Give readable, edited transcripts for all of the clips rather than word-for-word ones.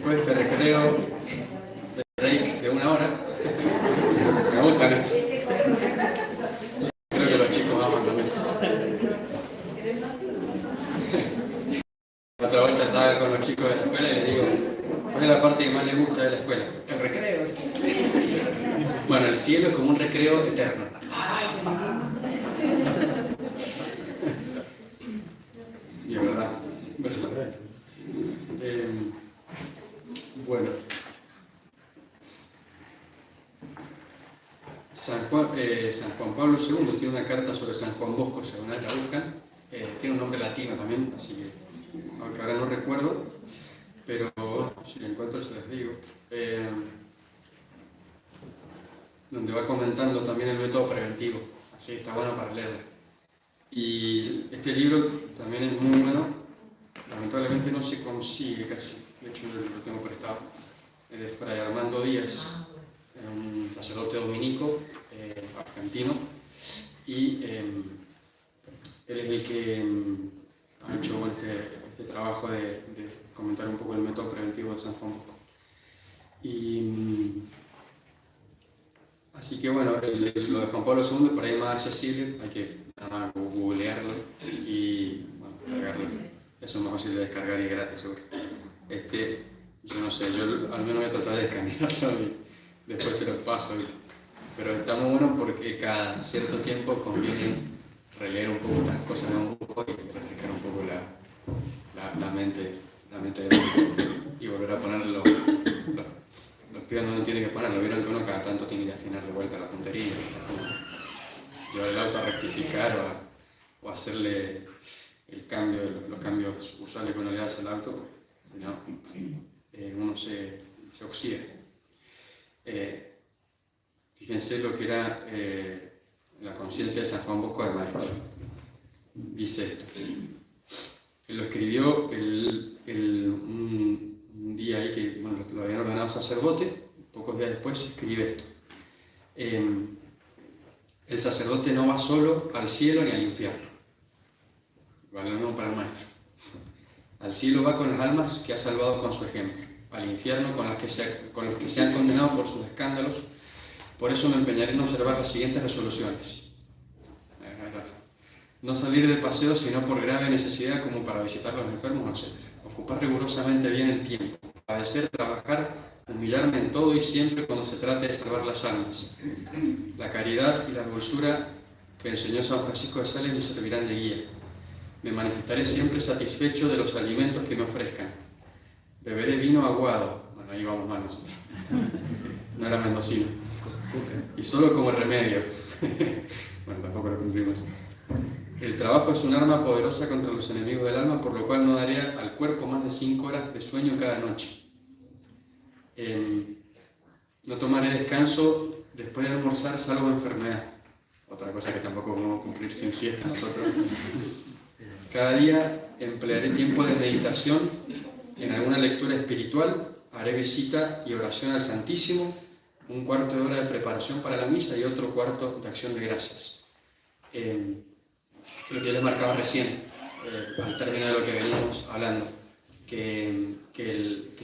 Después de este recreo de break de 1 hora, me gustan estos. Creo que los chicos aman también. Otra vuelta estaba con los chicos de la escuela y les digo, ¿cuál es la parte que más les gusta de la escuela? El recreo. Bueno, el cielo es como un recreo eterno. Y es verdad. Bueno. San Juan Pablo II tiene una carta sobre San Juan Bosco, si alguna vez la buscan. Tiene un nombre latino también, así que, aunque ahora no recuerdo, pero si la encuentro se las digo. Donde va comentando también el método preventivo, así está bueno para leerlo. Y este libro también es muy bueno, lamentablemente no se consigue casi, de hecho yo lo tengo prestado, es de Fray Armando Díaz, un sacerdote dominico argentino, y él es el que ha hecho este trabajo de comentar un poco el método preventivo de San Juan Bosco. Así que bueno, lo de Juan Pablo II por ahí es más accesible, hay que nada más googlearlo y bueno, cargarlo. Eso es más fácil de descargar y es gratis seguro. Yo no sé, yo al menos voy a tratar de escanearlo y después se lo paso, ¿viste? Pero está muy bueno porque cada cierto tiempo conviene releer un poco estas cosas de un poco y refrescar un poco la mente y volver a poner los pies donde uno tiene que ponerlo. Vieron que uno cada tanto tiene que afinar de vuelta la puntería, llevar el auto a rectificar o hacerle los cambios usuales que uno le hace al auto, si no, uno se oxida. Fíjense lo que era la conciencia de San Juan Bosco de maestro. Dice esto. Él lo escribió un día ahí que bueno, lo habían ordenado sacerdote, pocos días después escribe esto. El sacerdote no va solo al cielo ni al infierno. Vale lo mismo para el maestro. Al cielo va con las almas que ha salvado con su ejemplo. Al infierno con los que se han condenado por sus escándalos. Por eso me empeñaré en observar las siguientes resoluciones. No salir de paseo sino por grave necesidad como para visitar a los enfermos, etc. Ocupar rigurosamente bien el tiempo. Padecer, trabajar, humillarme en todo y siempre cuando se trate de salvar las almas. La caridad y la dulzura que enseñó San Francisco de Sales me servirán de guía. Me manifestaré siempre satisfecho de los alimentos que me ofrezcan. Beberé vino aguado. Bueno, ahí vamos mal nosotros. No era mendocino. Y solo como remedio. Bueno, tampoco lo cumplimos. El trabajo es un arma poderosa contra los enemigos del alma, por lo cual no daré al cuerpo más de 5 horas de sueño cada noche. No tomaré descanso después de almorzar, salvo enfermedad. Otra cosa que tampoco podemos cumplir sin siesta nosotros. Cada día emplearé tiempo de meditación en alguna lectura espiritual, haré visita y oración al Santísimo, 1/4 de hora de preparación para la misa y otro cuarto de acción de gracias. Lo que yo les marcaba recién, al término de lo que venimos hablando, que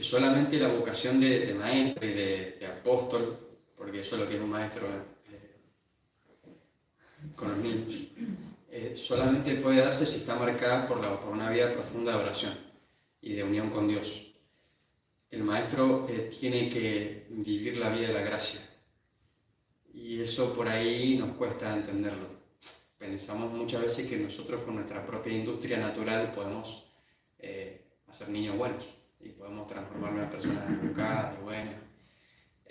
solamente la vocación de maestro y de apóstol, porque eso es lo que es un maestro con los niños, solamente puede darse si está marcada por una vida profunda de oración y de unión con Dios. El maestro tiene que vivir la vida de la gracia y eso por ahí nos cuesta entenderlo. Pensamos muchas veces que nosotros con nuestra propia industria natural podemos hacer niños buenos y podemos transformarnos en personas educadas y buenas.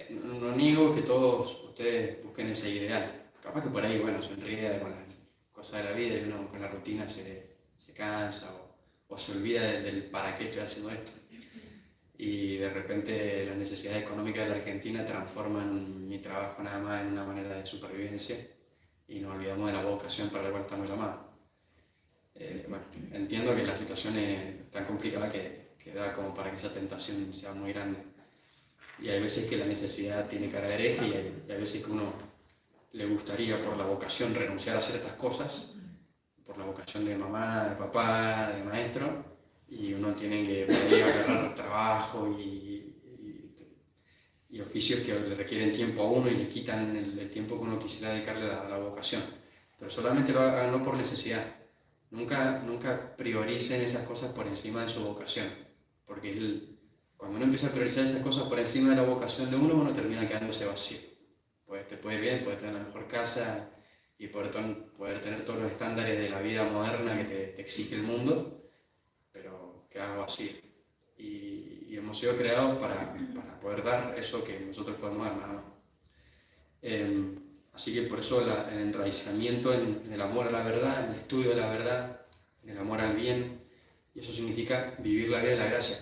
No niego que todos ustedes busquen ese ideal. Capaz que por ahí, bueno, se enrieda con las cosas de la vida y uno con la rutina se cansa o se olvida del para qué estoy haciendo esto. Y de repente las necesidades económicas de la Argentina transforman mi trabajo nada más en una manera de supervivencia y nos olvidamos de la vocación para la cual estamos llamados. Bueno, entiendo que la situación es tan complicada que da como para que esa tentación sea muy grande. Y hay veces que la necesidad tiene cara de hereje y hay veces que uno le gustaría por la vocación renunciar a ciertas cosas, por la vocación de mamá, de papá, de maestro, y uno tiene que poder agarrar trabajo y y oficios que le requieren tiempo a uno y le quitan el tiempo que uno quisiera dedicarle a la vocación. Pero solamente lo hagan no por necesidad. Nunca prioricen esas cosas por encima de su vocación, porque cuando uno empieza a priorizar esas cosas por encima de la vocación de uno termina quedándose vacío. Pues te puede ir bien, puedes tener la mejor casa y poder tener todos los estándares de la vida moderna que te exige el mundo, pero quedas vacío. Y hemos sido creados para poder dar eso que nosotros podemos dar, nada más. Así que por eso el enraizamiento en el amor a la verdad, en el estudio de la verdad, en el amor al bien, y eso significa vivir la vida de la gracia.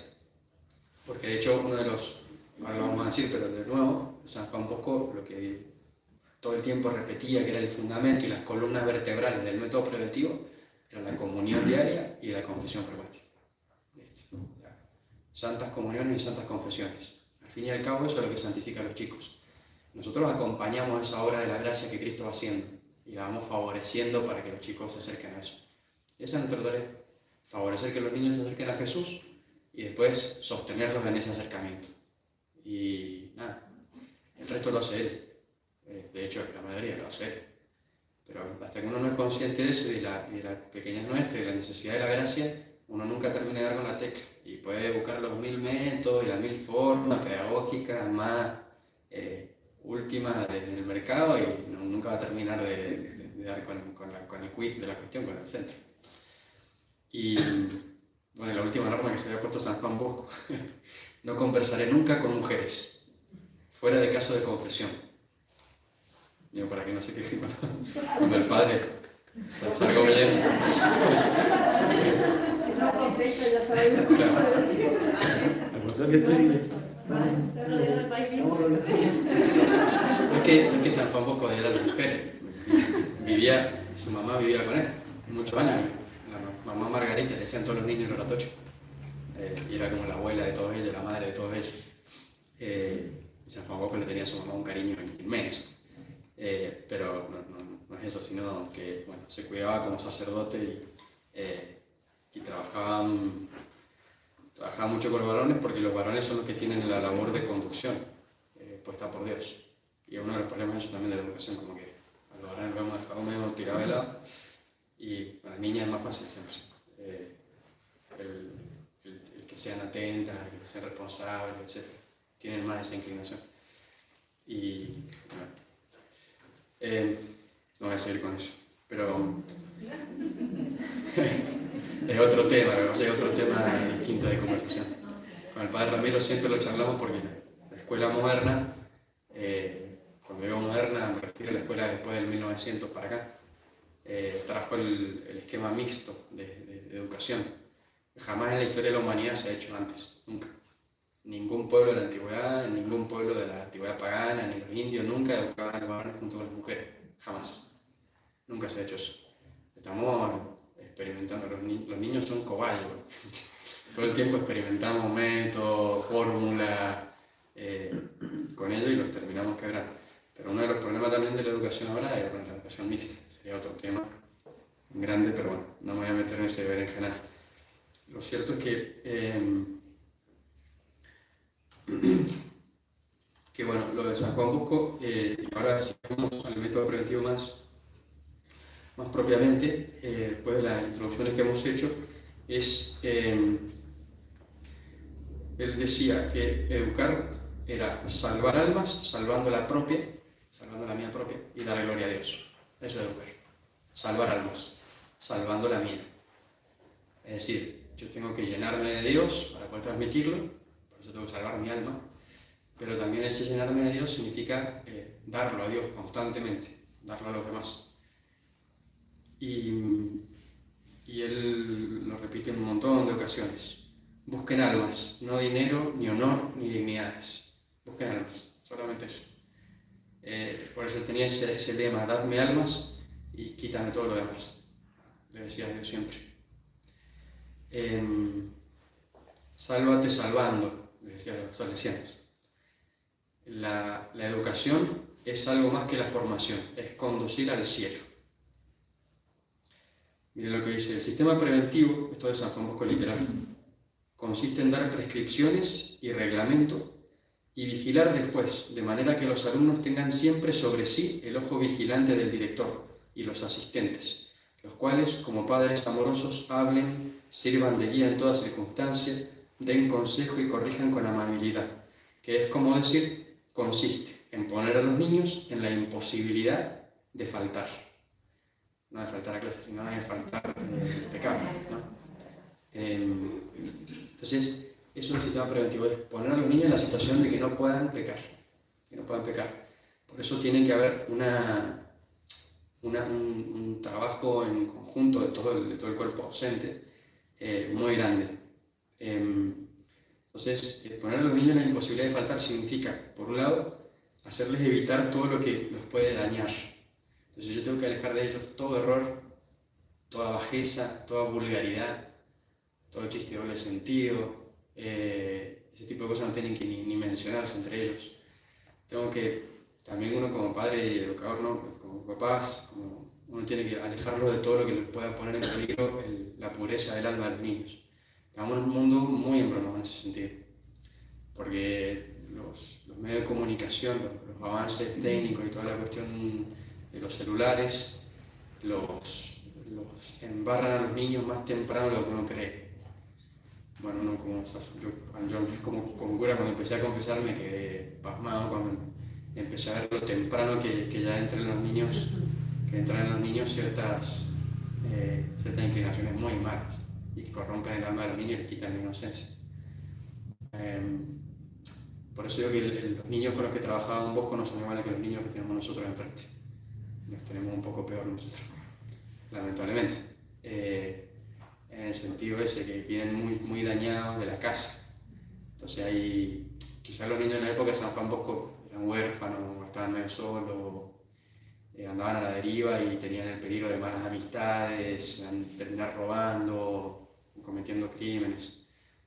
Porque de hecho uno de los, ahora lo vamos a decir, pero de nuevo, San Juan Bosco lo que todo el tiempo repetía que era el fundamento y las columnas vertebrales del método preventivo era la comunión diaria y la confesión frecuente. Santas comuniones y santas confesiones. Al fin y al cabo eso es lo que santifica a los chicos. Nosotros acompañamos esa obra de la gracia que Cristo va haciendo y la vamos favoreciendo para que los chicos se acerquen a eso. Y esa es nuestra tarea, favorecer que los niños se acerquen a Jesús y después sostenerlos en ese acercamiento. Y nada, el resto lo hace Él. De hecho, la mayoría lo hace Él. Pero hasta que uno no es consciente de eso y de la pequeñez nuestra y de la necesidad de la gracia, uno nunca termina de dar con la tecla. Y puede buscar los 1000 métodos y las 1000 formas pedagógicas más últimas en el mercado y nunca va a terminar de dar con el quid de la cuestión, con el centro. Y bueno, la última norma que se había puesto San Juan Bosco: no conversaré nunca con mujeres, fuera de caso de confesión. Digo, para que no se queje cuando el padre salga bien. Si no contesta, ya sabemos. Es que San Juan Bosco era de las mujeres. Su mamá vivía con él muchos años. La mamá Margarita, le decían todos los niños en el oratorio. Y era como la abuela de todos ellos, la madre de todos ellos. Y San Juan Bosco le tenía a su mamá un cariño inmenso. Pero no es eso, sino que bueno, se cuidaba como sacerdote y trabajaba mucho con los varones, porque los varones son los que tienen la labor de conducción puesta por Dios. Y uno de los problemas eso también de la educación, como que a los varones lo hemos dejado medio tirado de lado y a las niñas es más fácil siempre. El que sean atentas, el que sean responsables, etc. Tienen más esa inclinación. Y bueno, no voy a seguir con eso, pero es otro tema, va a ser otro tema distinto de conversación. Con el padre Ramiro siempre lo charlamos porque la escuela moderna, cuando digo moderna me refiero a la escuela después del 1900 para acá, trajo el esquema mixto de educación. Jamás en la historia de la humanidad se ha hecho antes, nunca. Ningún pueblo de la antigüedad, ningún pueblo de la antigüedad pagana, ni los indios nunca educaban a los varones junto con las mujeres, jamás. Nunca se ha hecho eso. Estamos experimentando, los niños son cobayos. Todo el tiempo experimentamos métodos, fórmulas con ellos y los terminamos quebrando. Pero uno de los problemas también de la educación ahora es la educación mixta. Sería otro tema grande, pero bueno, no me voy a meter en ese berenjenal. Lo cierto es que bueno, lo de San Juan Bosco, ahora si vamos al método preventivo más propiamente, después de las introducciones que hemos hecho, él decía que educar era salvar almas, salvando la mía propia, y dar gloria a Dios. Eso es educar. Salvar almas, salvando la mía. Es decir, yo tengo que llenarme de Dios para poder transmitirlo, por eso tengo que salvar mi alma, pero también ese llenarme de Dios significa darlo a Dios constantemente, darlo a los demás. Y él lo repite en un montón de ocasiones. Busquen almas, no dinero, ni honor, ni dignidades. Busquen almas, solamente eso. Por eso él tenía ese lema: dadme almas y quítame todo lo demás. Le decía a Dios siempre. Sálvate salvando, le decía a los salesianos. La educación es algo más que la formación, es conducir al cielo. Miren lo que dice: el sistema preventivo, esto de San Juan Bosco literal, consiste en dar prescripciones y reglamento y vigilar después, de manera que los alumnos tengan siempre sobre sí el ojo vigilante del director y los asistentes, los cuales, como padres amorosos, hablen, sirvan de guía en toda circunstancia, den consejo y corrijan con amabilidad, que es como decir, consiste en poner a los niños en la imposibilidad de faltar. No de faltar a clases, sino de faltar pecado, ¿no? Entonces, eso es un sistema preventivo, es poner a los niños en la situación de que no puedan pecar, que no puedan pecar. Por eso tiene que haber un trabajo en conjunto de todo el cuerpo docente muy grande. Entonces, poner a los niños en la imposibilidad de faltar significa, por un lado, hacerles evitar todo lo que los puede dañar. Entonces yo tengo que alejar de ellos todo error, toda bajeza, toda vulgaridad, todo chiste de doble sentido, ese tipo de cosas no tienen que ni mencionarse entre ellos. Tengo que, también uno como padre y educador, ¿no? Como papás, uno tiene que alejarlo de todo lo que les pueda poner en peligro la pureza del alma de los niños. Estamos en un mundo muy embromado en ese sentido, porque los medios de comunicación, los avances técnicos y toda la cuestión de los celulares, los embarran a los niños más temprano de lo que uno cree. Bueno, no como yo como cura, cuando empecé a confesar me quedé pasmado cuando empecé a ver lo temprano que ya entran en los niños ciertas inclinaciones muy malas y que corrompen el alma de los niños y les quitan la inocencia. Por eso digo que los niños con los que trabajaba Don Bosco no son iguales que los niños que tenemos nosotros enfrente. Los tenemos un poco peor nosotros, lamentablemente. En el sentido ese, que vienen muy dañados de la casa. Entonces quizás los niños en la época de San Juan Bosco eran huérfanos, estaban medio solos, andaban a la deriva y tenían el peligro de malas amistades, terminar robando, cometiendo crímenes.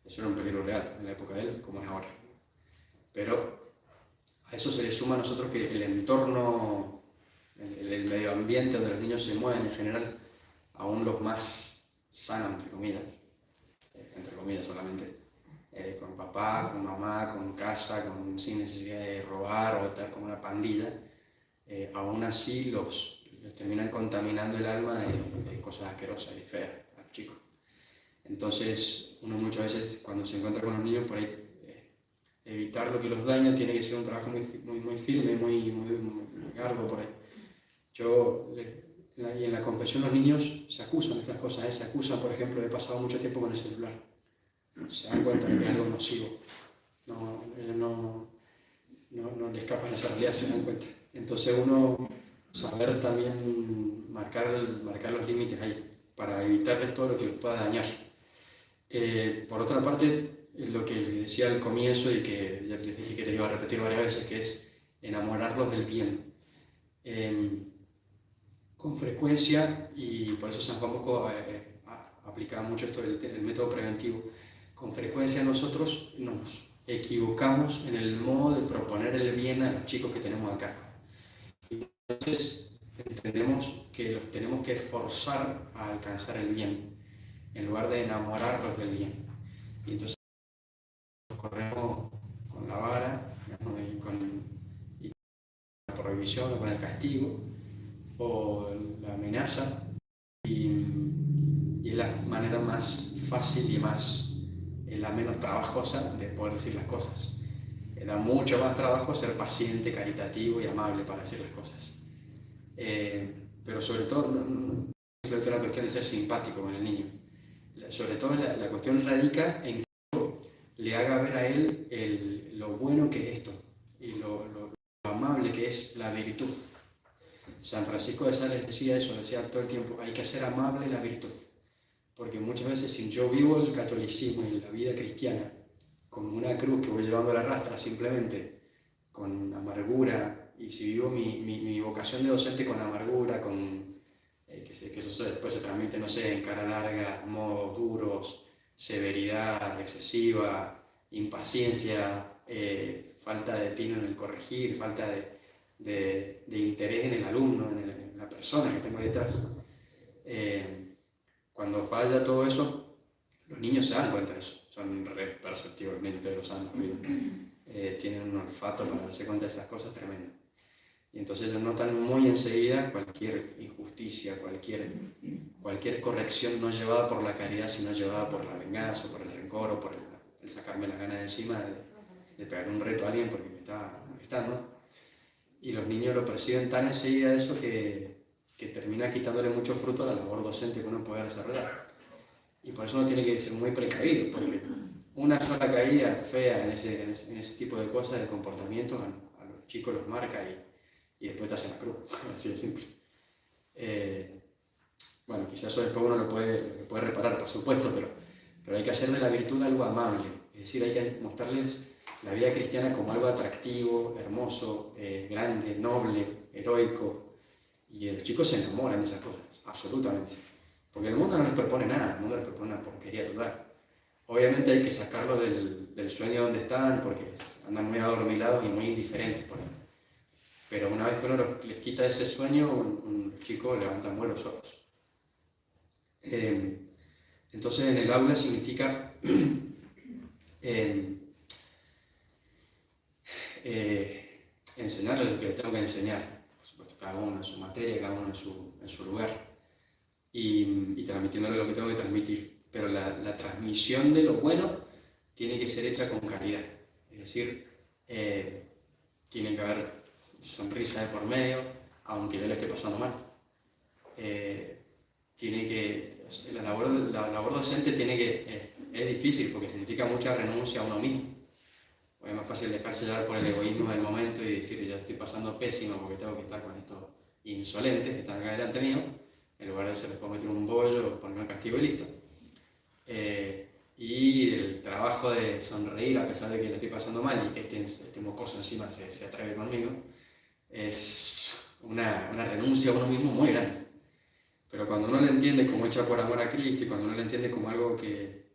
Eso era un peligro real en la época de él, como es ahora. Pero a eso se le suma a nosotros que el entorno, el medio ambiente donde los niños se mueven en general, aún los más sanos, entre comillas solamente, con papá, con mamá, con casa, sin necesidad de robar o estar con una pandilla, aún así los terminan contaminando el alma de cosas asquerosas y feas a los chicos. Entonces, uno muchas veces cuando se encuentra con los niños, por ahí evitar lo que los daña tiene que ser un trabajo muy firme, muy arduo por ahí. Y en la confesión los niños se acusan de estas cosas, se acusan, por ejemplo, de haber pasado mucho tiempo con el celular. Se dan cuenta de que es algo nocivo. Ellos no les escapan a esa realidad, se dan cuenta. Entonces uno saber también marcar los límites ahí, para evitarles todo lo que los pueda dañar. Por otra parte, lo que les decía al comienzo y que ya les dije que les iba a repetir varias veces, que es enamorarlos del bien. Con frecuencia, y por eso San Juan Bosco aplicaba mucho esto el método preventivo, con frecuencia nosotros nos equivocamos en el modo de proponer el bien a los chicos que tenemos acá. Entonces entendemos que los tenemos que forzar a alcanzar el bien, en lugar de enamorarlos del bien. Y entonces nos corremos con la vara, y con la prohibición o con el castigo, o la amenaza, y es la manera más fácil y la menos trabajosa de poder decir las cosas. Da mucho más trabajo ser paciente, caritativo y amable para decir las cosas. Pero sobre todo, no es una cuestión de ser simpático con el niño. Sobre todo la cuestión radica en que le haga ver a él lo bueno que es esto y lo amable que es la virtud. San Francisco de Sales decía todo el tiempo, hay que hacer amable la virtud. Porque muchas veces si yo vivo el catolicismo y la vida cristiana como una cruz que voy llevando a la rastra simplemente, con amargura, y si vivo mi vocación de docente con amargura, que eso después se transmite, no sé, en cara larga, modos duros, severidad excesiva, impaciencia, falta de tino en el corregir, falta de interés en el alumno, en la persona que tengo detrás. Cuando falla todo eso, los niños se dan cuenta de eso, son re perceptivos, los niños ustedes lo saben. tienen un olfato para darse cuenta de esas cosas tremendo. Y entonces ellos notan muy enseguida cualquier injusticia, cualquier corrección no llevada por la caridad, sino llevada por la venganza, por el rencor o por el sacarme la gana de encima de pegar un reto a alguien porque me está molestando. Y los niños lo perciben tan enseguida eso que termina quitándole mucho fruto a la labor docente que uno puede desarrollar. Y por eso uno tiene que ser muy precavido, porque una sola caída fea en ese tipo de cosas, de comportamientos, a los chicos los marca y después te hace la cruz, así de simple. Bueno, quizás eso después uno lo puede reparar, por supuesto, pero hay que hacer de la virtud algo amable, es decir, hay que mostrarles la vida cristiana como algo atractivo, hermoso, grande, noble, heroico, y los chicos se enamoran de esas cosas, absolutamente. Porque el mundo no les propone nada, el mundo les propone una porquería total. Obviamente hay que sacarlos del sueño donde están, porque andan muy adormilados y muy indiferentes por ahí. Pero una vez que uno les quita ese sueño, un chico levanta muy los ojos. Entonces en el aula significa enseñarles lo que les tengo que enseñar. Por supuesto, cada uno en su materia, cada uno en su lugar. Y transmitiéndole lo que tengo que transmitir. Pero la transmisión de lo bueno tiene que ser hecha con caridad. Es decir, tiene que haber sonrisa de por medio, aunque yo le esté pasando mal. La labor docente es difícil porque significa mucha renuncia a uno mismo. Es más fácil dejarse llevar por el egoísmo del momento y decir, yo estoy pasando pésimo porque tengo que estar con estos insolentes que están acá delante mío, en lugar de eso les puedo meter un bollo, poner un castigo y listo. Y el trabajo de sonreír a pesar de que le estoy pasando mal y que este mocoso encima se atreve conmigo, es una renuncia a uno mismo muy grande. Pero cuando uno lo entiende como hecha por amor a Cristo y cuando uno lo entiende como algo que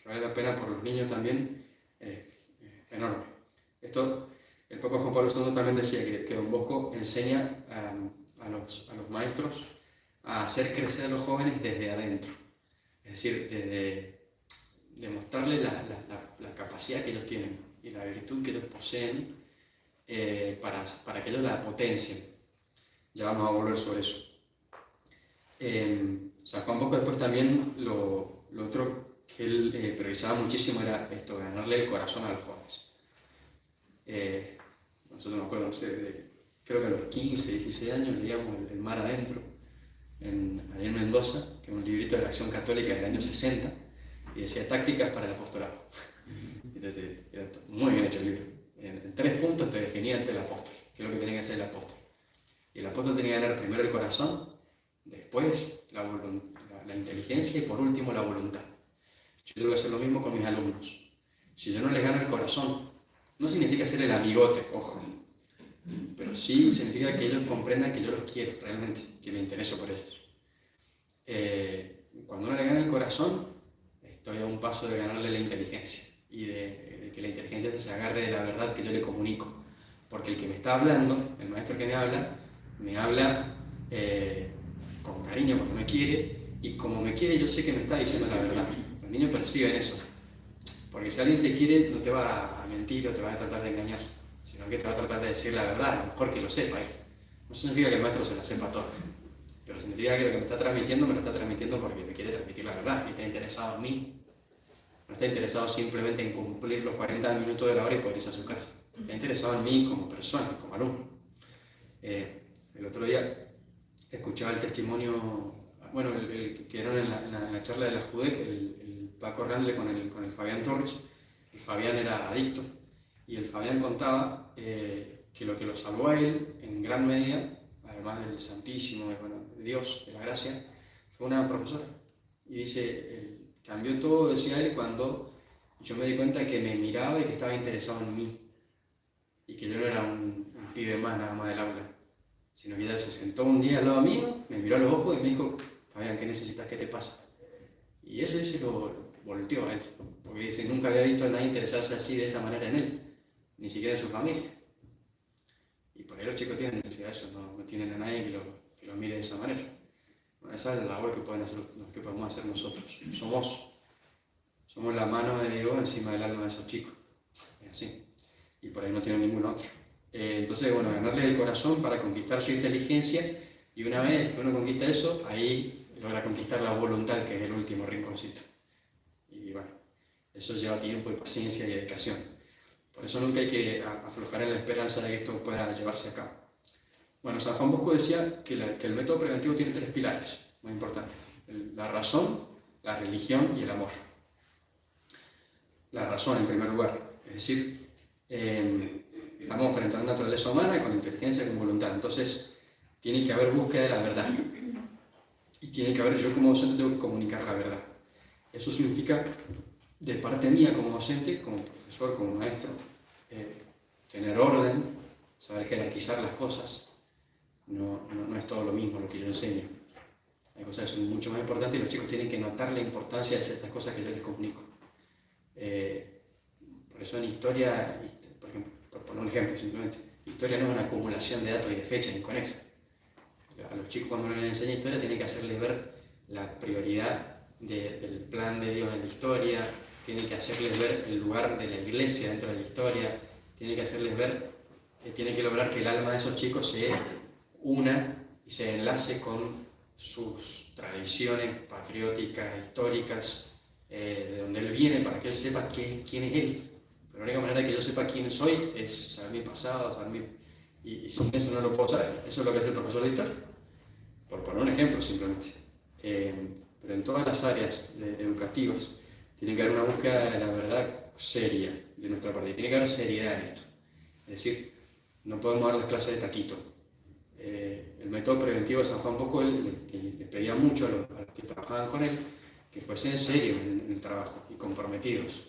vale la pena por los niños también, es enorme. Esto, el Papa Juan Pablo II también decía que Don Bosco enseña a los maestros a hacer crecer a los jóvenes desde adentro. Es decir, desde demostrarles la capacidad que ellos tienen y la virtud que ellos poseen para que ellos la potencien. Ya vamos a volver sobre eso. San Juan Bosco después también lo otro que él priorizaba muchísimo era esto, ganarle el corazón a los jóvenes. Nosotros me acuerdo, no sé, creo que a los 15, 16 años leíamos El mar adentro, ahí en Mendoza, que es un librito de la Acción Católica del año 60, y decía tácticas para el apostolado. Entonces, era muy bien hecho el libro. En 3 puntos te definía ante el apóstol, qué es lo que tenía que hacer el apóstol. Y el apóstol tenía que ganar primero el corazón, después la inteligencia y por último la voluntad. Yo tengo que hacer lo mismo con mis alumnos. Si yo no les gano el corazón, no significa ser el amigote, ojo, pero sí significa que ellos comprendan que yo los quiero realmente, que me intereso por ellos. Cuando uno le gana el corazón, estoy a un paso de ganarle la inteligencia y de que la inteligencia se agarre de la verdad que yo le comunico. Porque el que me está hablando, el maestro que me habla con cariño porque me quiere, y como me quiere yo sé que me está diciendo la verdad. Los niños perciben eso. Porque si alguien te quiere no te va a mentir o te va a tratar de engañar, sino que te va a tratar de decir la verdad, a lo mejor que lo sepa él. No significa que el maestro se la sepa todo, pero significa que lo que me está transmitiendo me lo está transmitiendo porque me quiere transmitir la verdad y está interesado en mí. No está interesado simplemente en cumplir los 40 minutos de la hora y poder irse a su casa. Está interesado en mí como persona, como alumno. El otro día escuchaba el testimonio, bueno, el que era en la charla de la JUDEC, el Paco Randle con el Fabián Torres. El Fabián era adicto y el Fabián contaba que lo que lo salvó a él en gran medida, además del Santísimo, de Dios, de la gracia, fue una profesora. Y dice, cambió todo, decía él, cuando yo me di cuenta que me miraba y que estaba interesado en mí. Y que yo no era un pibe más nada más del aula, sino que ella se sentó un día al lado mío, me miró a los ojos y me dijo, Fabián, ¿qué necesitas? ¿Qué te pasa? Y eso se lo volteó a él, porque dice, nunca había visto a nadie interesarse así de esa manera en él, ni siquiera en su familia. Y por ahí los chicos tienen necesidad de eso, no tienen a nadie que lo mire de esa manera. Bueno, esa es la labor que podemos hacer nosotros. Somos la mano de Dios encima del alma de esos chicos. Es así. y por ahí no tiene ningún otro. Entonces, bueno, ganarle el corazón para conquistar su inteligencia, y una vez que uno conquista eso, ahí logra conquistar la voluntad, que es el último rinconcito. Y bueno, eso lleva tiempo y paciencia y dedicación. Por eso nunca hay que aflojar en la esperanza de que esto pueda llevarse a cabo. Bueno, San Juan Bosco decía que el método preventivo tiene 3 pilares muy importantes: la razón, la religión y el amor. La razón, en primer lugar, es decir, estamos frente a una naturaleza humana con inteligencia y con voluntad. Entonces, tiene que haber búsqueda de la verdad. Y tiene que haber, yo como docente tengo que comunicar la verdad. Eso significa, de parte mía como docente, como profesor, como maestro, tener orden, saber jerarquizar las cosas. No es todo lo mismo lo que yo enseño. Hay cosas que son mucho más importantes y los chicos tienen que notar la importancia de ciertas cosas que yo les comunico. Por eso en historia, por ejemplo, por poner un ejemplo simplemente, historia no es una acumulación de datos y de fechas inconexas. A los chicos cuando uno les enseña historia tiene que hacerles ver la prioridad del plan de Dios en la historia, tiene que hacerles ver el lugar de la iglesia dentro de la historia, tiene que hacerles ver, tiene que lograr que el alma de esos chicos se una y se enlace con sus tradiciones patrióticas, históricas, de donde él viene, para que él sepa quién es él. Pero la única manera de que yo sepa quién soy es saber mi pasado, y sin eso no lo puedo saber. Eso es lo que hace el profesor de historia, por poner un ejemplo simplemente. Pero en todas las áreas educativas tiene que haber una búsqueda de la verdad seria de nuestra parte. Tiene que haber seriedad en esto. Es decir, no podemos dar las clases de taquito. El método preventivo de San Juan Bosco le pedía mucho a los que trabajaban con él que fuesen serios en el trabajo y comprometidos.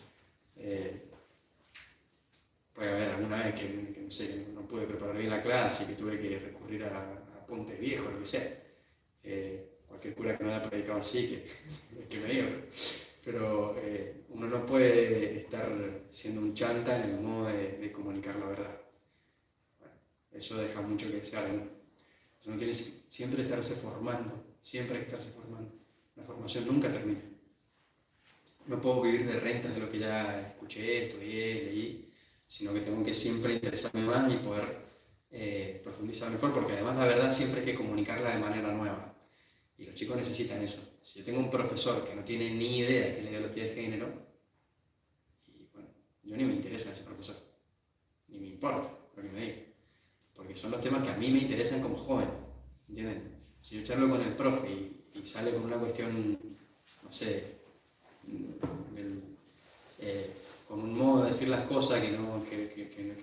Puede haber alguna vez que no sé, no pude preparar bien la clase y que tuve que recurrir a apuntes viejos, lo que sea. Cualquier cura que me haya predicado así, que me diga. Pero uno no puede estar siendo un chanta en el modo de comunicar la verdad. Bueno, eso deja mucho que desear en uno. Uno tiene siempre estarse formando, siempre hay que estarse formando. La formación nunca termina. No puedo vivir de rentas de lo que ya escuché, estudié, leí, sino que tengo que siempre interesarme más y poder profundizar mejor, porque además la verdad siempre hay que comunicarla de manera nueva. Y los chicos necesitan eso. Si yo tengo un profesor que no tiene ni idea de qué es la ideología de género, y bueno, yo ni me interesa ese profesor, ni me importa lo que me diga, porque son los temas que a mí me interesan como joven, ¿entienden? Si yo charlo con el profe y sale con una cuestión, no sé, con un modo de decir las cosas que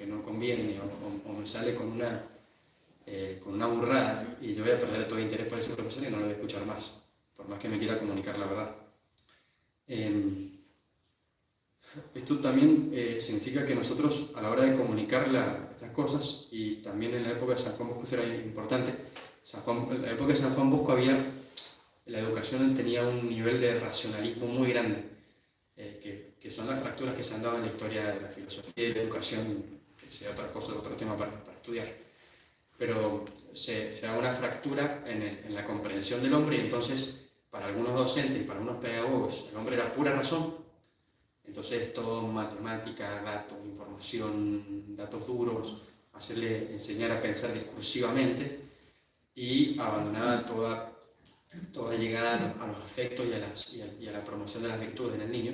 no conviene, o me sale con una burrada, y yo voy a perder todo interés por ese profesor y no lo voy a escuchar más, por más que me quiera comunicar la verdad. Esto también significa que nosotros, a la hora de comunicar estas cosas, y también en la época de San Juan Bosco era importante, en la época de San Juan Bosco la educación tenía un nivel de racionalismo muy grande, que son las fracturas que se han dado en la historia de la filosofía y de la educación, que sería otra cosa, otro tema para estudiar. Pero se da una fractura en la comprensión del hombre, y entonces para algunos docentes y para algunos pedagogos el hombre era pura razón. Entonces todo matemática, datos, información, datos duros, enseñar a pensar discursivamente, y abandonaba toda llegada a los afectos y a la promoción de las virtudes en el niño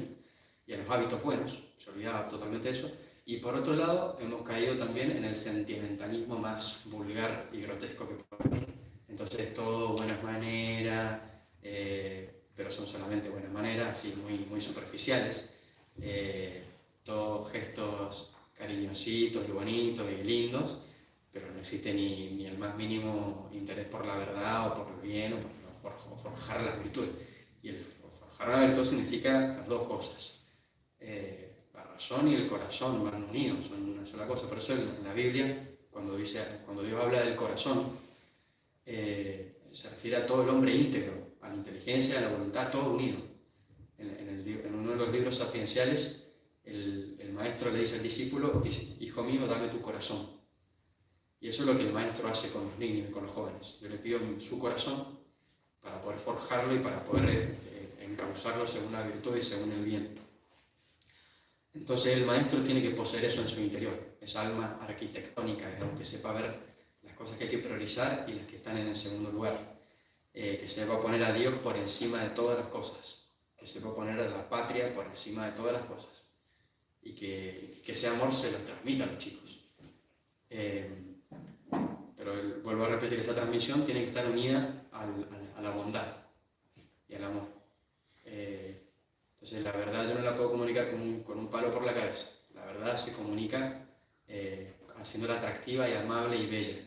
y a los hábitos buenos. Se olvidaba totalmente de eso. Y por otro lado, hemos caído también en el sentimentalismo más vulgar y grotesco que puede haber. Entonces todo buenas maneras, pero son solamente buenas maneras, así muy superficiales. Todos gestos cariñositos y bonitos y lindos, pero no existe ni el más mínimo interés por la verdad o por el bien o por forjar las virtudes. Y el forjar una virtud significa las dos cosas. La razón y el corazón van unidos, son una sola cosa. Por eso en la Biblia, cuando Dios habla del corazón, se refiere a todo el hombre íntegro, a la inteligencia, a la voluntad, todo unido. En uno de los libros sapienciales, el maestro le dice al discípulo, dice: hijo mío, dame tu corazón. Y eso es lo que el maestro hace con los niños y con los jóvenes. Yo le pido su corazón para poder forjarlo y para poder encauzarlo según la virtud y según el bien. Entonces el maestro tiene que poseer eso en su interior, esa alma arquitectónica, que sepa ver las cosas que hay que priorizar y las que están en el segundo lugar, que sepa poner a Dios por encima de todas las cosas, que sepa poner a la patria por encima de todas las cosas y que ese amor se los transmita a los chicos. Pero vuelvo a repetir, esa transmisión tiene que estar unida a la bondad y al amor. Entonces la verdad yo no la puedo comunicar con un palo por la cabeza. La verdad se comunica haciéndola atractiva y amable y bella.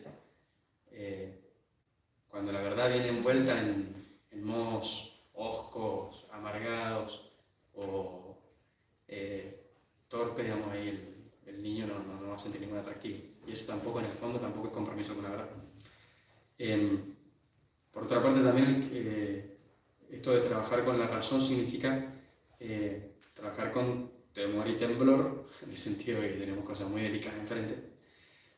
Cuando la verdad viene envuelta en modos hoscos, amargados o torpes, digamos, ahí el niño no va a sentir ningún atractivo. Y eso tampoco, en el fondo, tampoco es compromiso con la verdad. Por otra parte también, esto de trabajar con la razón significa trabajar con temor y temblor, en el sentido de que tenemos cosas muy delicadas enfrente,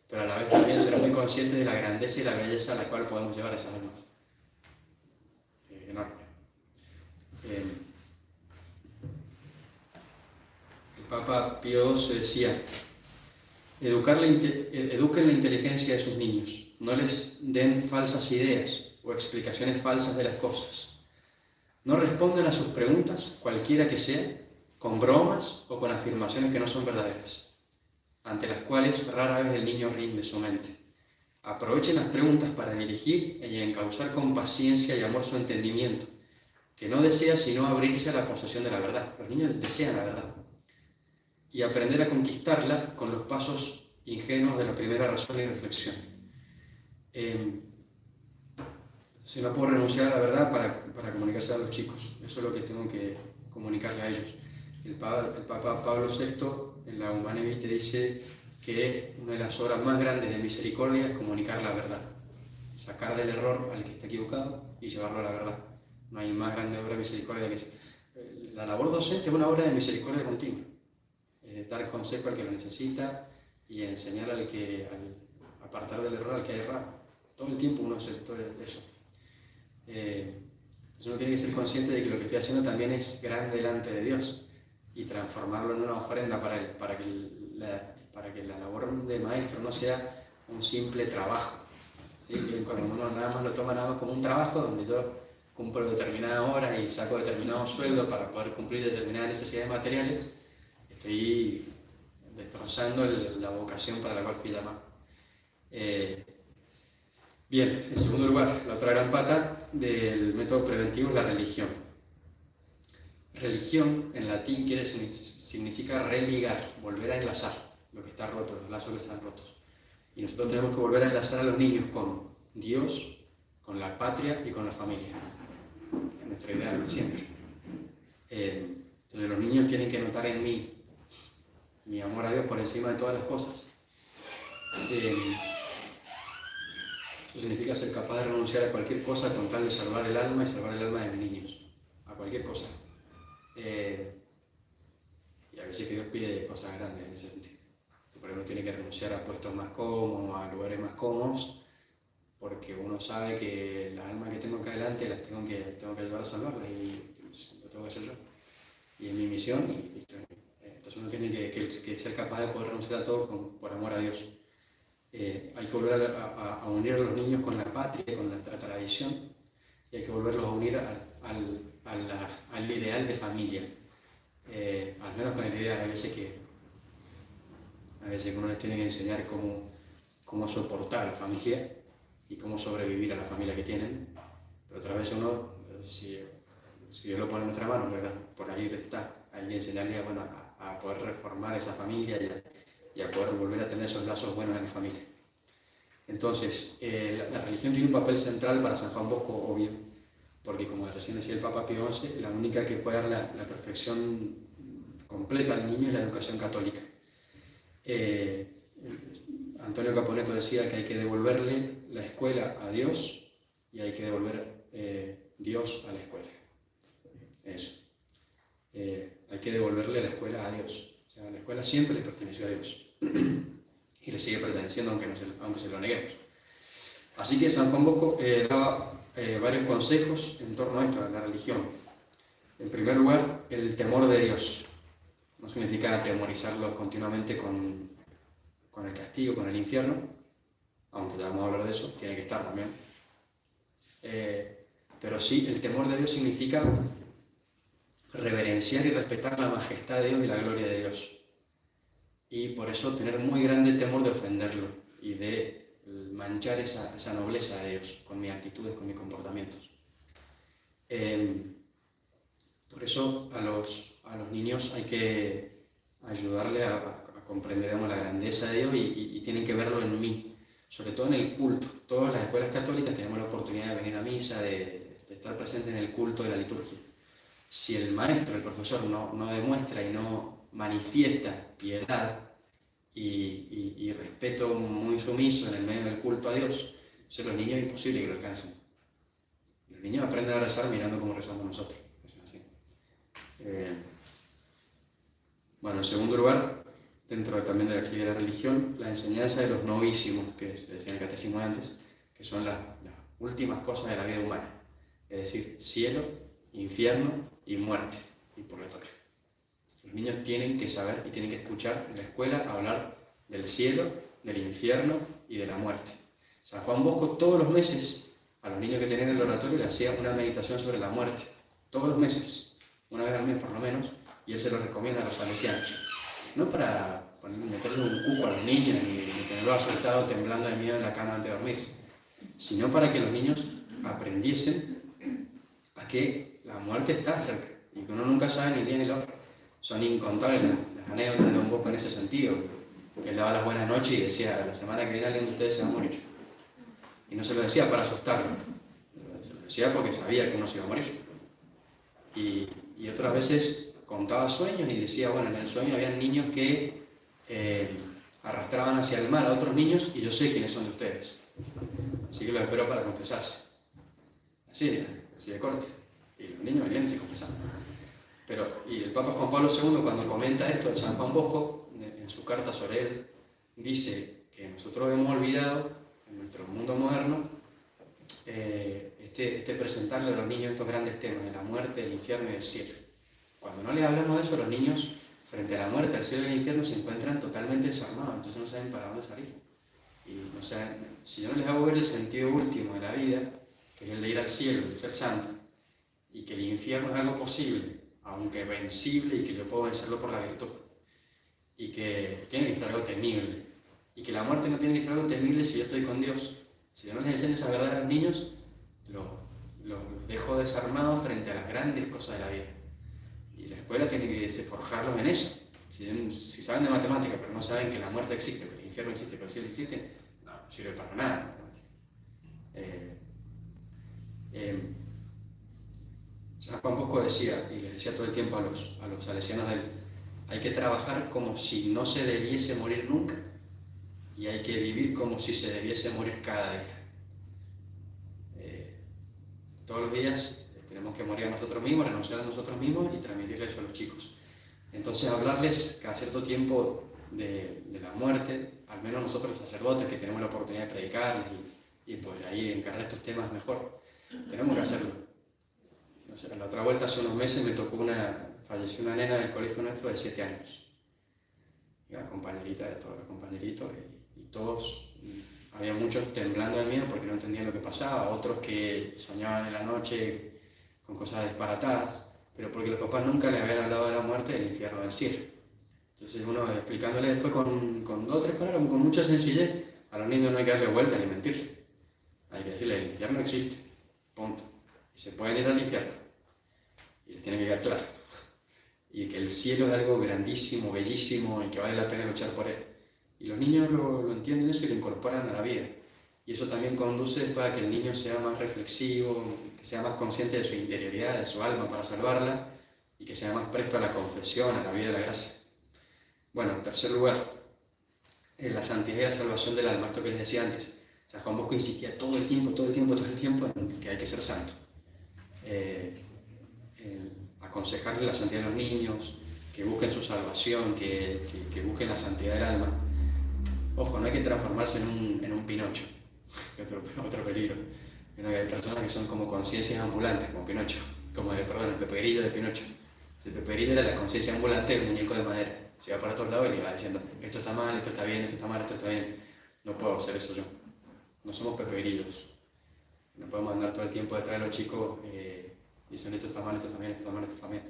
pero a la vez también ser muy conscientes de la grandeza y la belleza a la cual podemos llevar esas almas. Enorme. El Papa Pío XII decía: eduquen la inteligencia de sus niños, no les den falsas ideas o explicaciones falsas de las cosas. No respondan a sus preguntas, cualquiera que sea, con bromas o con afirmaciones que no son verdaderas, ante las cuales rara vez el niño rinde su mente. Aprovechen las preguntas para dirigir y encauzar con paciencia y amor su entendimiento, que no desea sino abrirse a la posesión de la verdad. Los niños desean la verdad. Y aprender a conquistarla con los pasos ingenuos de la primera razón y reflexión. Si no puedo renunciar a la verdad para comunicarse a los chicos. Eso es lo que tengo que comunicarle a ellos. El Papa Pablo VI en la Humanae Vitae dice que una de las obras más grandes de misericordia es comunicar la verdad. Sacar del error al que está equivocado y llevarlo a la verdad. No hay más grande obra de misericordia que eso. La labor docente es una obra de misericordia continua. Dar consejo al que lo necesita y enseñar al apartar del error al que ha errado. Todo el tiempo uno hace todo eso. Entonces uno tiene que ser consciente de que lo que estoy haciendo también es grande delante de Dios y transformarlo en una ofrenda para Él, para que la labor de maestro no sea un simple trabajo. ¿Sí? Cuando uno nada más lo toma nada más como un trabajo donde yo cumplo determinada hora y saco determinado sueldo para poder cumplir determinadas necesidades materiales, estoy destrozando la vocación para la cual fui llamado. Bien, en segundo lugar, la otra gran pata del método preventivo es la religión. Religión en latín significa religar, volver a enlazar lo que está roto, los lazos que están rotos. Y nosotros tenemos que volver a enlazar a los niños con Dios, con la patria y con la familia. Es nuestro ideal siempre. Entonces los niños tienen que notar en mí mi amor a Dios por encima de todas las cosas. Eso significa ser capaz de renunciar a cualquier cosa con tal de salvar el alma y salvar el alma de mis niños. A cualquier cosa. Y a veces que Dios pide cosas grandes en ese sentido. Por ejemplo, tiene que renunciar a puestos más cómodos, a lugares más cómodos, porque uno sabe que la alma que tengo acá adelante las tengo que ayudar a salvarla y lo tengo que hacer yo. Y es mi misión y listo. Entonces uno tiene que ser capaz de poder renunciar a todo por amor a Dios. Hay que volver a unir a los niños con la patria, con nuestra tradición, y hay que volverlos a unir al ideal de familia. Al menos con el ideal, a veces que uno les tiene que enseñar cómo soportar a la familia y cómo sobrevivir a la familia que tienen, pero otra vez uno, si Dios lo pone en nuestra mano, ¿verdad? Por ahí está, hay que enseñarle a poder reformar esa familia y a poder volver a tener esos lazos buenos en la familia. Entonces, la religión tiene un papel central para San Juan Bosco, obvio, porque como recién decía el Papa Pío XI, la única que puede dar la perfección completa al niño es la educación católica. Antonio Caponeto decía que hay que devolverle la escuela a Dios y hay que devolver Dios a la escuela. Eso. Hay que devolverle la escuela a Dios. O sea, la escuela siempre le perteneció a Dios. Y le sigue perteneciendo aunque se lo neguemos. Así que San Juan Bosco daba varios consejos en torno a esto, a la religión. En primer lugar, el temor de Dios. No significa atemorizarlos continuamente con el castigo, con el infierno, aunque ya vamos a hablar de eso, tiene que estar también. Pero sí, el temor de Dios significa reverenciar y respetar la majestad de Dios y la gloria de Dios. Y por eso tener muy grande temor de ofenderlo y de manchar esa nobleza de Dios con mis actitudes, con mis comportamientos. Por eso a los niños hay que ayudarle a comprender, digamos, la grandeza de Dios y tienen que verlo en mí, sobre todo en el culto. Todas las escuelas católicas tenemos la oportunidad de venir a misa, de estar presentes en el culto de la liturgia. Si el maestro, el profesor, no demuestra y no manifiesta piedad y respeto muy sumiso en el medio del culto a Dios, entonces los niños es imposible que lo alcancen. Los niños aprenden a rezar mirando cómo rezamos nosotros. Bueno, en segundo lugar, dentro también de aquí de la religión, la enseñanza de los novísimos, que se decía en el catecismo de antes, que son las últimas cosas de la vida humana, es decir, cielo, infierno y muerte y purgatorio. Los niños tienen que saber y tienen que escuchar en la escuela hablar del cielo, del infierno y de la muerte. San Juan Bosco todos los meses a los niños que tenían el oratorio le hacía una meditación sobre la muerte, todos los meses, una vez al mes por lo menos, y él se lo recomienda a los salesianos. No para meterle un cuco a los niños ni tenerlos asustados temblando de miedo en la cama antes de dormirse, sino para que los niños aprendiesen a que la muerte está cerca y que uno nunca sabe ni el día ni la hora. Son incontables las anécdotas de Don Bosco en ese sentido. Él daba las buenas noches y decía: la semana que viene alguien de ustedes se va a morir. Y no se lo decía para asustarlo, se lo decía porque sabía que uno se iba a morir. Y otras veces contaba sueños y decía, bueno, en el sueño había niños que arrastraban hacia el mal a otros niños y yo sé quiénes son de ustedes. Así que los espero para confesarse. Así de corte. Y los niños venían y se confesaban. Y el Papa Juan Pablo II, cuando comenta esto de San Juan Bosco, en su carta sobre él, dice que nosotros hemos olvidado, en nuestro mundo moderno, presentarle a los niños estos grandes temas de la muerte, del infierno y del cielo. Cuando no les hablamos de eso, los niños, frente a la muerte, al cielo y al infierno, se encuentran totalmente desarmados, entonces no saben para dónde salir. Y no saben, si yo no les hago ver el sentido último de la vida, que es el de ir al cielo, de ser santo, y que el infierno es algo posible, aunque vencible, y que yo puedo vencerlo por la virtud, y que tiene que ser algo temible, y que la muerte no tiene que ser algo temible si yo estoy con Dios. Si yo no les enseño esa verdad a los niños, los dejo desarmados frente a las grandes cosas de la vida. Y la escuela tiene que forjarlos en eso. Si saben de matemáticas, pero no saben que la muerte existe, que el infierno existe, que el cielo existe, no sirve para nada. San Juan Bosco decía, y le decía todo el tiempo a los salesianos de él, hay que trabajar como si no se debiese morir nunca, y hay que vivir como si se debiese morir cada día. Todos los días tenemos que morir a nosotros mismos, renunciar a nosotros mismos y transmitirle eso a los chicos. Entonces hablarles cada cierto tiempo de la muerte, al menos nosotros los sacerdotes que tenemos la oportunidad de predicarles y pues ahí encarar estos temas mejor, tenemos que hacerlo. No sé, la otra vuelta hace unos meses falleció una nena del colegio nuestro de 7 años. Una compañerita de todos los compañeritos y todos, había muchos temblando de miedo porque no entendían lo que pasaba, otros que soñaban en la noche con cosas disparatadas, pero porque los papás nunca les habían hablado de la muerte, del infierno, del cielo. Entonces uno explicándole después con 2 o 3 palabras, con mucha sencillez, a los niños no hay que darle vuelta ni mentirle. Hay que decirle, el infierno existe, punto. Y se pueden ir al infierno. Y les tiene que quedar claro. Y que el cielo es algo grandísimo, bellísimo y que vale la pena luchar por él. Y los niños lo entienden eso y lo incorporan a la vida. Y eso también conduce para que el niño sea más reflexivo, que sea más consciente de su interioridad, de su alma para salvarla, y que sea más presto a la confesión, a la vida de la gracia. Bueno, en tercer lugar, la santidad y la salvación del alma, esto que les decía antes. San Juan Bosco insistía todo el tiempo en que hay que ser santo. Aconsejarle la santidad de los niños, que busquen su salvación, que busquen la santidad del alma. Ojo, no hay que transformarse en un Pinocho, que es otro peligro. Hay personas que son como conciencias ambulantes, como Pinocho, el Pepe Grillo de Pinocho. El peperito era la conciencia ambulante del muñeco de madera. Se iba para todos lados y le iba diciendo, esto está mal, esto está bien, esto está mal, esto está bien. No puedo hacer eso yo. No somos peperillos. No podemos andar todo el tiempo detrás de los chicos diciendo esto está mal, esto está bien, esto está mal, esto está bien.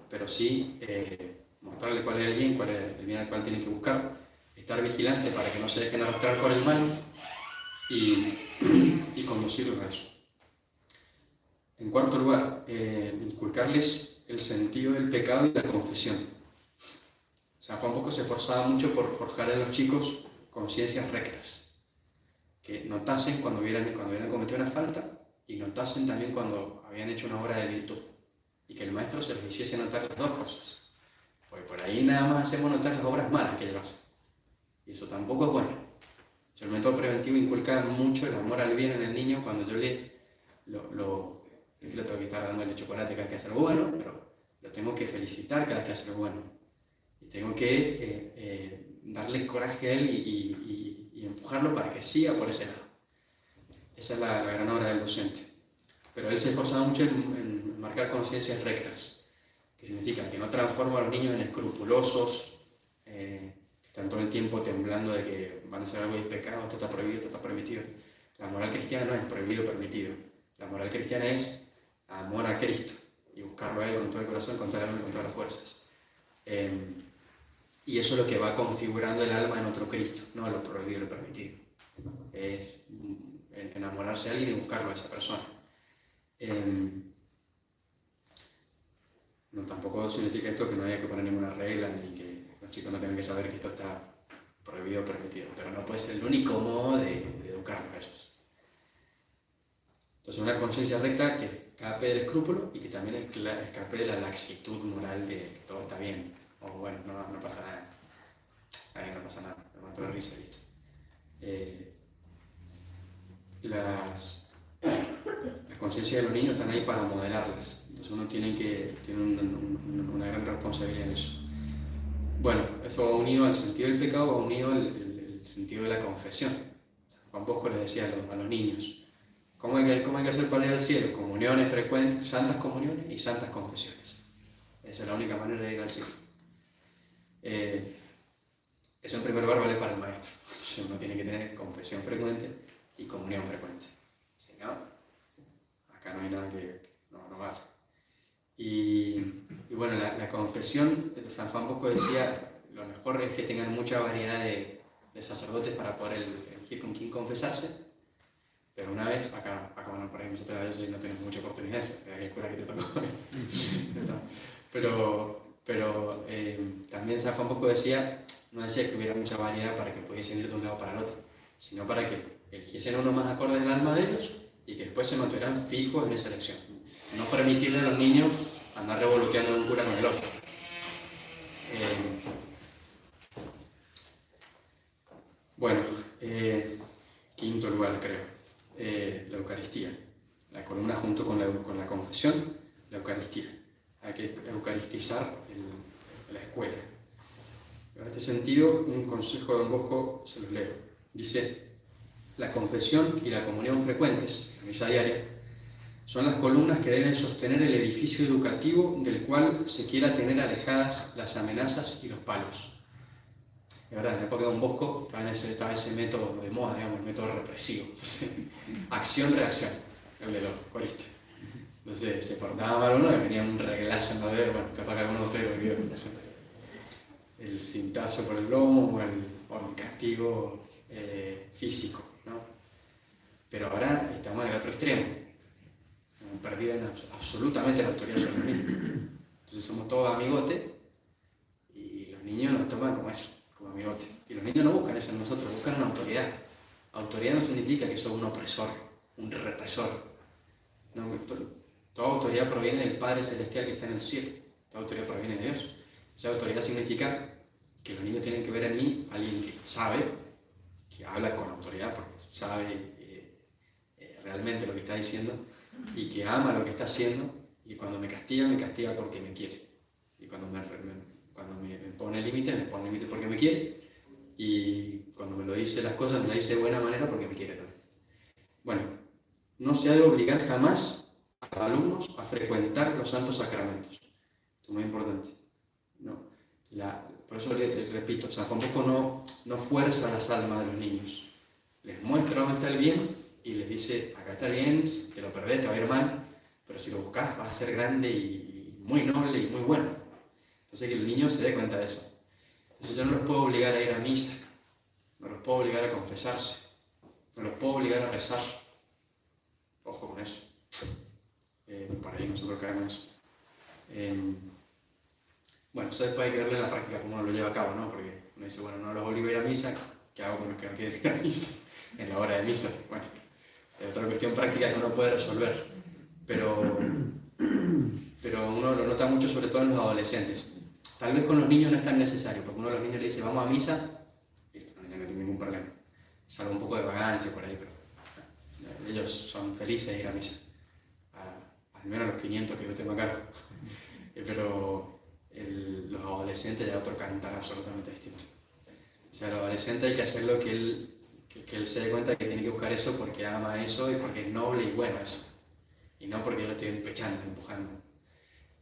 Pero sí mostrarle cuál es el bien al cual tienen que buscar, estar vigilante para que no se dejen arrastrar por el mal y conducirlos a eso. En cuarto lugar, inculcarles el sentido del pecado y la confesión. San Juan Bosco se esforzaba mucho por forjar en los chicos conciencias rectas, que notasen cuando hubieran cometido una falta y notasen también cuando habían hecho una obra de virtud, y que el maestro se les hiciese notar las dos cosas, porque por ahí nada más hacemos notar las obras malas que ellos hacen, y eso tampoco es bueno. El método preventivo inculca mucho el amor al bien en el niño cuando yo le tengo que estar dándole chocolate cada vez que hace algo bueno, pero lo tengo que felicitar cada vez que hace algo bueno. Y tengo que darle coraje a él y empujarlo para que siga por ese lado. Esa es la gran obra del docente. Pero él se esforzaba mucho en marcar conciencias rectas, que significa que no transforma a los niños en escrupulosos, que están todo el tiempo temblando de que van a hacer algo de pecado, esto está prohibido, esto está permitido. La moral cristiana no es prohibido, permitido. La moral cristiana es amor a Cristo y buscarlo a Él con todo el corazón, con toda el alma y con todas las fuerzas. Y eso es lo que va configurando el alma en otro Cristo, no lo prohibido y lo permitido. Es enamorarse de alguien y buscarlo a esa persona. No, tampoco significa esto que no haya que poner ninguna regla ni que los chicos no tengan que saber que esto está prohibido o permitido, pero no puede ser el único modo de educarlos a ellos. Entonces, una conciencia recta que escape del escrúpulo y que también escape de la laxitud moral de que todo está bien, o bueno, no pasa nada. Ahí no pasa nada, me mato la risa, listo. Las conciencias de los niños están ahí para modelarlas, entonces uno tiene una gran responsabilidad en eso. Bueno, eso va unido al sentido del pecado, va unido al sentido de la confesión. Juan Bosco les decía a los niños, ¿cómo hay que hacer para ir al cielo? Comuniones frecuentes, santas comuniones y santas confesiones. Esa es la única manera de ir al cielo. Eso en primer lugar vale para el maestro. Entonces uno tiene que tener confesión frecuente y comunión frecuente. Si no, acá no hay nada que no vale. Y bueno, la confesión, San Juan Bosco decía, lo mejor es que tengan mucha variedad de sacerdotes para poder elegir con quién confesarse. Pero una vez, acá bueno, por ahí nosotros a veces no tenemos mucha oportunidad, el cura que te tocó. pero también San Juan Bosco decía, no decía que hubiera mucha variedad para que pudiesen ir de un lado para el otro, sino para que eligiesen uno más acorde al alma de ellos y que después se mantuvieran fijos en esa elección. No permitirle a los niños andar revoloteando de un cura con el otro. Bueno, quinto lugar creo. La Eucaristía, la columna junto con la confesión, la Eucaristía. Hay que eucaristizar la escuela. En este sentido, un consejo de Don Bosco se los leo. Dice, la confesión y la comunión frecuentes, la misa diaria, son las columnas que deben sostener el edificio educativo del cual se quiera tener alejadas las amenazas y los palos. Es verdad, en la época de Don Bosco estaba ese método de moda, digamos, el método represivo. Acción-reacción, el de los coristas. Entonces se portaba mal uno y venía un reglazo en la dedo, bueno, capaz que alguno de ustedes lo vio, no sé, el cintazo por el lomo o el castigo físico, ¿no? Pero ahora estamos en el otro extremo, hemos perdido absolutamente la autoridad sobre los niños. Entonces somos todos amigotes y los niños nos toman como eso. Amigote. Y los niños no buscan eso en nosotros, buscan una autoridad. Autoridad no significa que sos un opresor, un represor. No, toda autoridad proviene del Padre Celestial que está en el cielo. Toda autoridad proviene de Dios. Esa autoridad significa que los niños tienen que ver en mí a alguien que sabe, que habla con autoridad, porque sabe realmente lo que está diciendo, y que ama lo que está haciendo, y cuando me castiga porque me quiere. Y cuando me pone límite, me pone límite porque me quiere, y cuando me lo dice las cosas, me las dice de buena manera porque me quiere también. Bueno, no se ha de obligar jamás a los alumnos a frecuentar los santos sacramentos, Esto es muy importante. ¿No? Por eso les repito, o sea, tampoco no fuerza las almas de los niños. Les muestra dónde está el bien y les dice, acá está el bien, si te lo perdés te va a ir mal, pero si lo buscas vas a ser grande y muy noble y muy bueno. Entonces que el niño se dé cuenta de eso. Entonces yo no los puedo obligar a ir a misa, no los puedo obligar a confesarse, no los puedo obligar a rezar. Ojo con eso. Por ahí nosotros caemos en eso. Bueno, eso después hay que verlo en la práctica, cómo uno lo lleva a cabo, ¿no? Porque uno dice, bueno, no los obligo a ir a misa, ¿qué hago con los que no quieren ir a misa? En la hora de misa. Bueno, es otra cuestión práctica que uno puede resolver. Pero uno lo nota mucho, sobre todo en los adolescentes. Tal vez con los niños no es tan necesario, porque uno de los niños le dice, vamos a misa, y listo, los niños no tienen ningún problema. Salvo un poco de vagancia por ahí, pero ellos son felices de ir a misa. Al menos los 500 que yo tengo acá. Pero los adolescentes ya otro cantar absolutamente distinto. O sea, el adolescente hay que hacer lo que él se dé cuenta que tiene que buscar eso porque ama eso y porque es noble y bueno eso. Y no porque yo lo estoy empechando, empujando.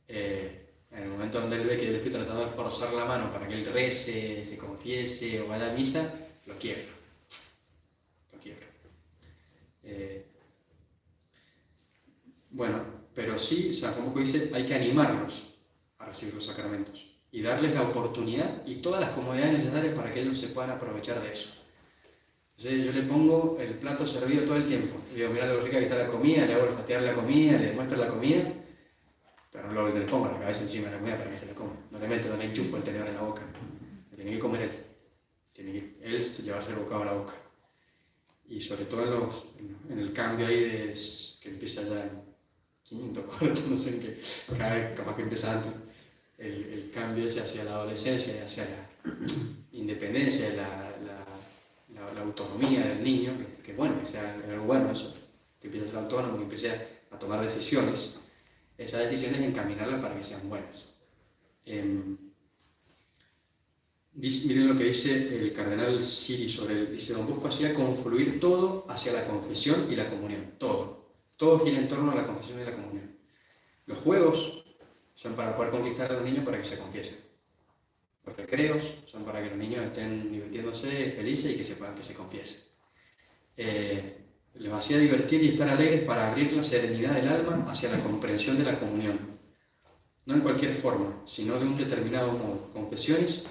En el momento donde él ve que yo le estoy tratando de forzar la mano para que él rece, se confiese o vaya a misa, lo quiebro. Lo quiebro. Bueno, pero sí, o sea, como dice, hay que animarlos a recibir los sacramentos y darles la oportunidad y todas las comodidades necesarias para que ellos se puedan aprovechar de eso. Entonces yo le pongo el plato servido todo el tiempo. Y digo, mira lo rica que está la comida, le hago olfatear la comida, le muestro la comida, pero no le pongo la cabeza encima de la comida para que se la coma. No le enchufo el tenedor en la boca. Lo tiene que comer él. Tiene que él llevarse el bocado a la boca. Y sobre todo en el cambio ahí que empieza ya en quinto, cuarto, no sé en qué, cada vez capaz que empieza antes, el cambio ese hacia la adolescencia y hacia la independencia, la autonomía del niño, que bueno, que sea algo bueno eso, que empiece a ser autónomo, que empiece a tomar decisiones, esas decisiones encaminarlas para que sean buenas. Miren lo que dice el cardenal Siri dice, Don Bosco hacía confluir todo hacia la confesión y la comunión, todo gira en torno a la confesión y la comunión. Los juegos son para poder conquistar a los niños para que se confiesen. Los recreos son para que los niños estén divirtiéndose, felices y que sepan que se confiesen. Les hacía divertir y estar alegres para abrir la serenidad del alma hacia la comprensión de la comunión. No en cualquier forma, sino de un determinado modo. Confesiones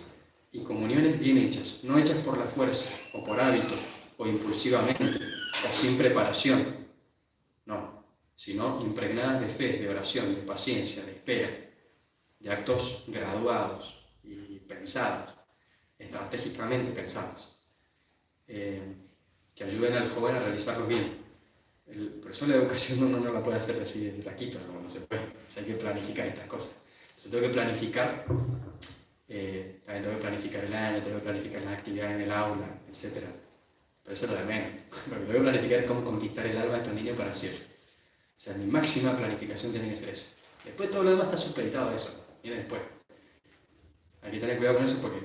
y comuniones bien hechas, no hechas por la fuerza, o por hábito, o impulsivamente, o sin preparación. No, sino impregnadas de fe, de oración, de paciencia, de espera, de actos graduados y pensados, estratégicamente pensados, que ayuden al joven a realizarlos bien. Por eso la educación uno no la puede hacer así de taquito, no se puede. O sea, hay que planificar estas cosas. Entonces tengo que planificar, también tengo que planificar el año, tengo que planificar las actividades en el aula, etc. Pero eso es lo de menos. Lo que tengo que planificar es cómo conquistar el alma de estos niños para siempre. O sea, mi máxima planificación tiene que ser esa. Después todo lo demás está supeditado a eso. Viene después. Hay que tener cuidado con eso porque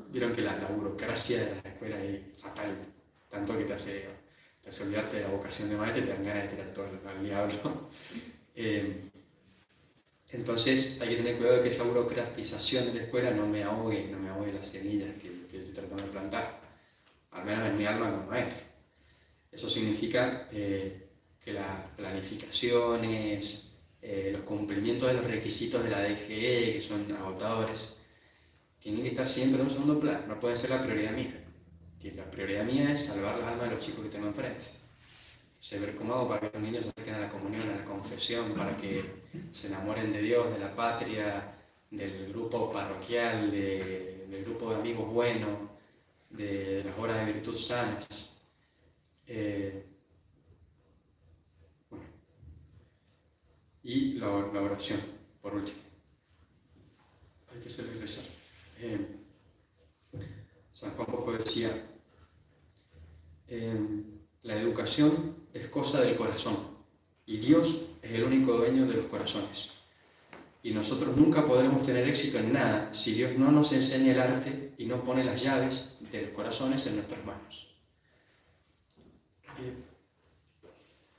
vieron que la burocracia de la escuela es fatal. Tanto que te hace olvidarte de la vocación de maestro y te dan ganas de tirar todo al diablo. Entonces hay que tener cuidado de que esa burocratización de la escuela no me ahogue las semillas que estoy tratando de plantar. Al menos en mi alma como maestro. Eso significa que las planificaciones, los cumplimientos de los requisitos de la DGE, que son agotadores, tienen que estar siempre en un segundo plano, no pueden ser la prioridad mía. La prioridad mía es salvar las almas de los chicos que tengo enfrente. Ver cómo hago para que los niños se acerquen a la comunión, a la confesión, para que se enamoren de Dios, de la patria, del grupo parroquial, del grupo de amigos buenos, de las horas de virtud sanas. Bueno. Y la oración, por último. Hay que saber rezar. San Juan Bosco decía, la educación es cosa del corazón y Dios es el único dueño de los corazones. Y nosotros nunca podremos tener éxito en nada si Dios no nos enseña el arte y no pone las llaves de los corazones en nuestras manos.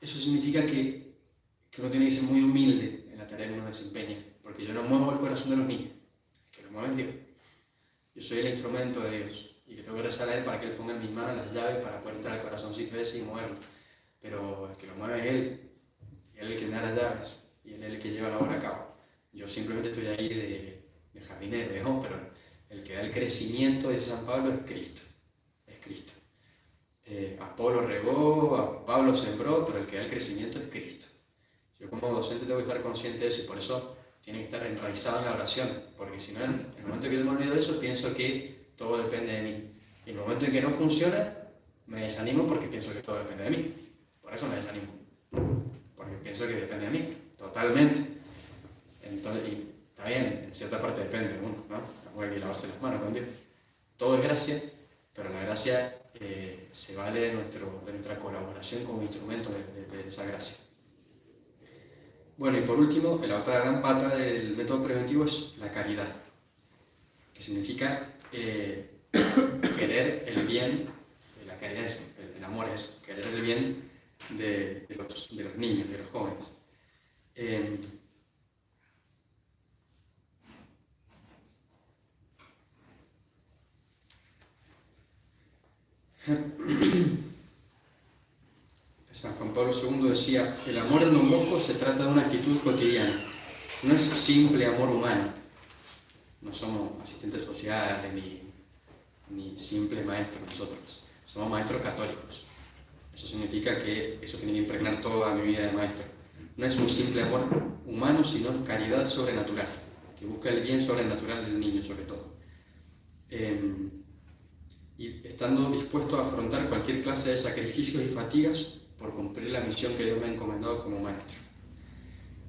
Eso significa que uno tiene que ser muy humilde en la tarea que uno desempeña, porque yo no muevo el corazón de los niños, el que lo mueve es Dios. Yo soy el instrumento de Dios y que tengo que rezar a Él para que Él ponga en mis manos las llaves para poder entrar al corazoncito ese y moverlo. Pero el que lo mueve es Él, y Él es el que me da las llaves y Él es el que lleva la obra a cabo. Yo simplemente estoy ahí de jardinero, ¿no? Pero el que da el crecimiento, dice San Pablo, es Cristo. Es Cristo. Apolo regó, a Pablo sembró, pero el que da el crecimiento es Cristo. Yo como docente tengo que estar consciente de eso y por eso tiene que estar enraizado en la oración, porque si no, en el momento que yo me olvido de eso, pienso que todo depende de mí. Y en el momento en que no funciona, me desanimo porque pienso que todo depende de mí. Por eso me desanimo, porque pienso que depende de mí, totalmente. Entonces, y está bien, en cierta parte depende de uno, ¿no? Tampoco hay que lavarse las manos con Dios. Todo es gracia, pero la gracia se vale de nuestra colaboración como instrumento de esa gracia. Bueno, y por último, la otra gran pata del método preventivo es la caridad, que significa querer el bien, la caridad es, el amor es querer el bien de los niños, de los jóvenes. San Juan Pablo II decía, el amor en Don Bosco se trata de una actitud cotidiana, no es simple amor humano. No somos asistentes sociales ni simples maestros nosotros, somos maestros católicos. Eso significa que eso tiene que impregnar toda mi vida de maestro. No es un simple amor humano, sino caridad sobrenatural, que busca el bien sobrenatural del niño sobre todo. Y estando dispuesto a afrontar cualquier clase de sacrificios y fatigas por cumplir la misión que Dios me ha encomendado como maestro.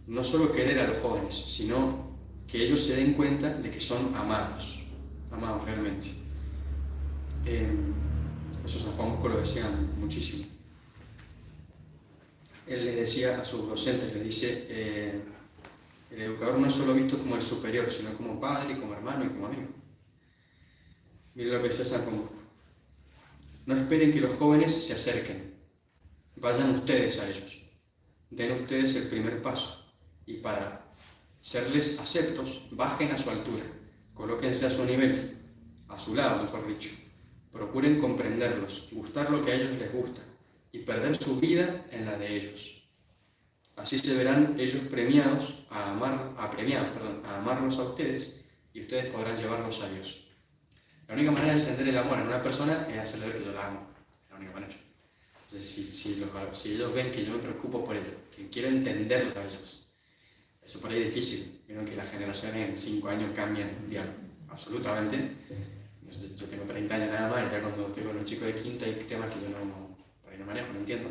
No solo querer a los jóvenes, sino que ellos se den cuenta de que son amados realmente. Eso San Juan Bosco lo decía muchísimo. Él les decía a sus docentes, les dice, el educador no es solo visto como el superior, sino como padre, como hermano y como amigo. Miren lo que decía San Juan Bosco. No esperen que los jóvenes se acerquen, vayan ustedes a ellos, den ustedes el primer paso y para serles aceptos, bajen a su altura, colóquense a su nivel, a su lado mejor dicho, procuren comprenderlos, gustar lo que a ellos les gusta y perder su vida en la de ellos. Así se verán ellos premiados a amarlos a ustedes y ustedes podrán llevarlos a Dios. La única manera de encender el amor en una persona es hacerle ver que yo la amo. Es la única manera. Entonces, si ellos ven que yo me preocupo por ellos, que quiero entenderlo a ellos, eso por ahí es difícil. Vieron que las generaciones en 5 años cambian, digamos, absolutamente. Yo tengo 30 años nada más y ya cuando estoy con los chicos de quinta hay temas que yo por ahí no manejo, no entiendo.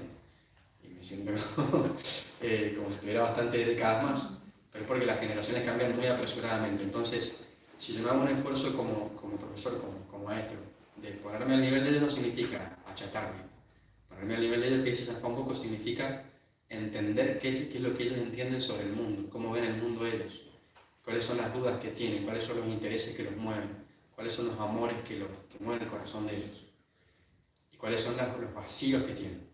Y me siento como si tuviera bastantes décadas más. Pero es porque las generaciones cambian muy apresuradamente. Entonces, si yo me hago un esfuerzo como profesor, como maestro, de ponerme al nivel de ellos no significa achatarme. Ponerme al nivel de ellos, que dice San Juan Bosco, significa entender qué es lo que ellos entienden sobre el mundo, cómo ven el mundo ellos, cuáles son las dudas que tienen, cuáles son los intereses que los mueven, cuáles son los amores que mueven el corazón de ellos y cuáles son los vacíos que tienen.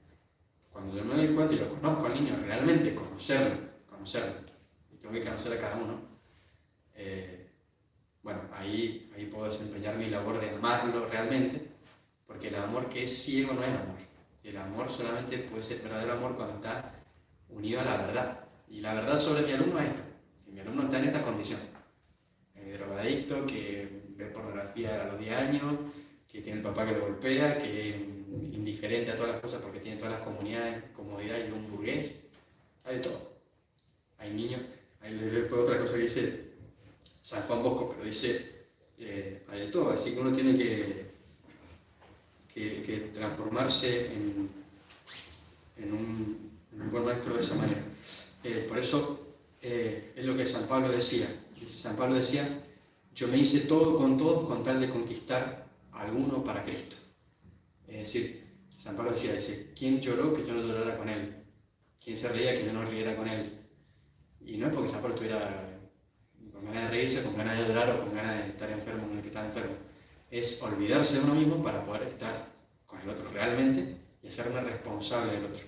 Cuando yo me doy cuenta y lo conozco al niño, realmente conocerlo, y tengo que conocer a cada uno, bueno, ahí puedo desempeñar mi labor de amarlo realmente, porque el amor que es ciego no es amor. El amor solamente puede ser verdadero amor cuando está unido a la verdad. Y la verdad sobre mi alumno es esta. Si mi alumno está en esta condición, drogadicto, que ve pornografía a los 10 años, que tiene el papá que lo golpea, que es indiferente a todas las cosas porque tiene todas las comodidades y un burgués, hay de todo. Hay niños, hay después otra cosa que dice San Juan Bosco, pero dice, hay de todo, así que uno tiene que transformarse en un buen maestro de esa manera. Por eso es lo que San Pablo decía. San Pablo decía, yo me hice todo con todos con tal de conquistar a alguno para Cristo. Es decir, San Pablo decía, ¿quién lloró que yo no llorara con él? ¿Quién se reía que yo no riera con él? Y no es porque San Pablo estuviera con ganas de reírse, con ganas de llorar o con ganas de estar enfermo con el que estaba enfermo. Es olvidarse de uno mismo para poder estar con el otro realmente y hacerme responsable del otro.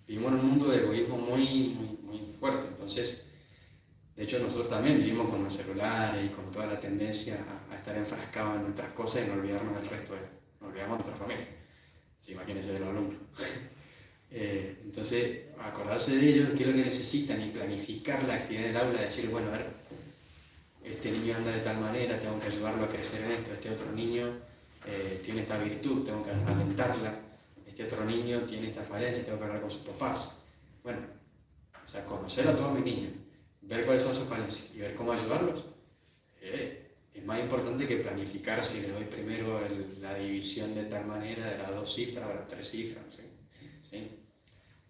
Vivimos en un mundo de egoísmo muy fuerte, entonces De hecho, nosotros también vivimos con los celulares y con toda la tendencia a estar enfrascados en nuestras cosas y no olvidarnos del resto, no olvidamos de nuestra familia. Sí, imagínense de los alumnos. Entonces, acordarse de ellos, qué es lo que necesitan y planificar la actividad del aula, decir, bueno, a ver, este niño anda de tal manera, tengo que ayudarlo a crecer en esto, este otro niño tiene esta virtud, tengo que alentarla, este otro niño tiene esta falencia, tengo que hablar con sus papás. Bueno, o sea, conocer a todos mis niños, ver cuáles son sus falencias y ver cómo ayudarlos, es más importante que planificar si le doy primero la división de tal manera de las 2 cifras o las 3 cifras. ¿Sí?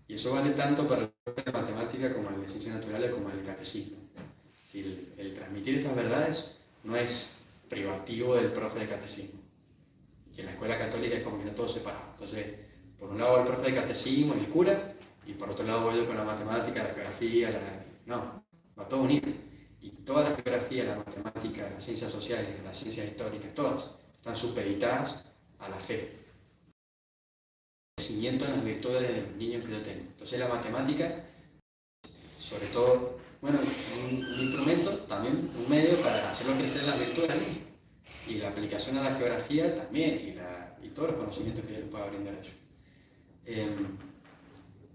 Y eso vale tanto para el de matemática como el de ciencias naturales como el de catecismo. El transmitir estas verdades no es privativo del profe de catecismo. Que en la escuela católica es como que está todo separado. Entonces, por un lado va el profe de catecismo y el cura, y por otro lado voy yo con la matemática, la geografía, no, va todo unido. Y toda la geografía, la matemática, las ciencias sociales, las ciencias históricas, todas están supeditadas a la fe. Crecimiento en las virtudes de los niños que yo tengo. Entonces la matemática, sobre todo, bueno, un instrumento, también un medio para hacerlo crecer las virtudes del niño. Y la aplicación a la geografía también, y todos los conocimientos que yo les pueda brindar a ellos.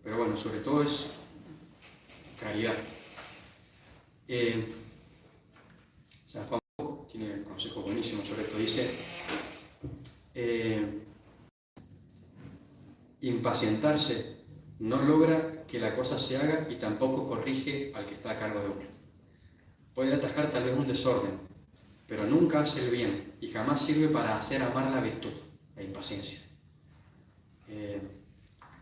Pero bueno, sobre todo es caridad. San Juan tiene un consejo buenísimo sobre esto. Dice, impacientarse no logra que la cosa se haga y tampoco corrige al que está a cargo de uno. Puede atajar tal vez un desorden, pero nunca hace el bien y jamás sirve para hacer amar la virtud, la impaciencia.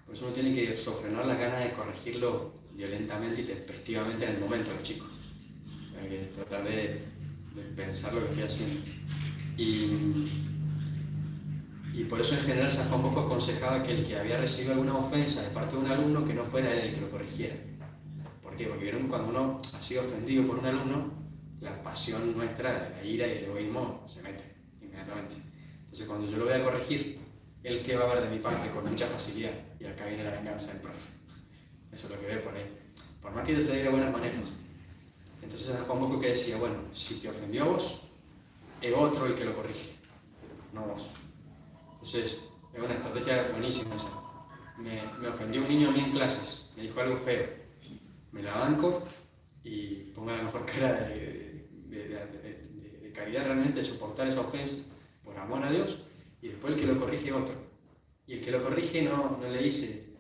Por eso uno tiene que sofrenar las ganas de corregirlo violentamente y tempestivamente en el momento a los chicos. Hay que tratar de pensar lo que estoy haciendo. Y por eso en general San Juan Bosco aconsejaba que el que había recibido alguna ofensa de parte de un alumno, que no fuera él el que lo corrigiera. ¿Por qué? Porque cuando uno ha sido ofendido por un alumno, la pasión nuestra, la ira y el egoísmo se mete inmediatamente. Entonces cuando yo lo voy a corregir, él que va a ver de mi parte con mucha facilidad, y acá viene la venganza del profe. Eso es lo que ve por ahí. Por más que yo te le diga buenas maneras. Entonces San Juan Bosco que decía, bueno, si te ofendió a vos, es otro el que lo corrige, no vos. Entonces, es una estrategia buenísima esa. Me ofendió un niño a mí en clases, me dijo algo feo. Me la banco y pongo la mejor cara de caridad realmente, de soportar esa ofensa por amor a Dios, y después el que lo corrige es otro. Y el que lo corrige no le dice,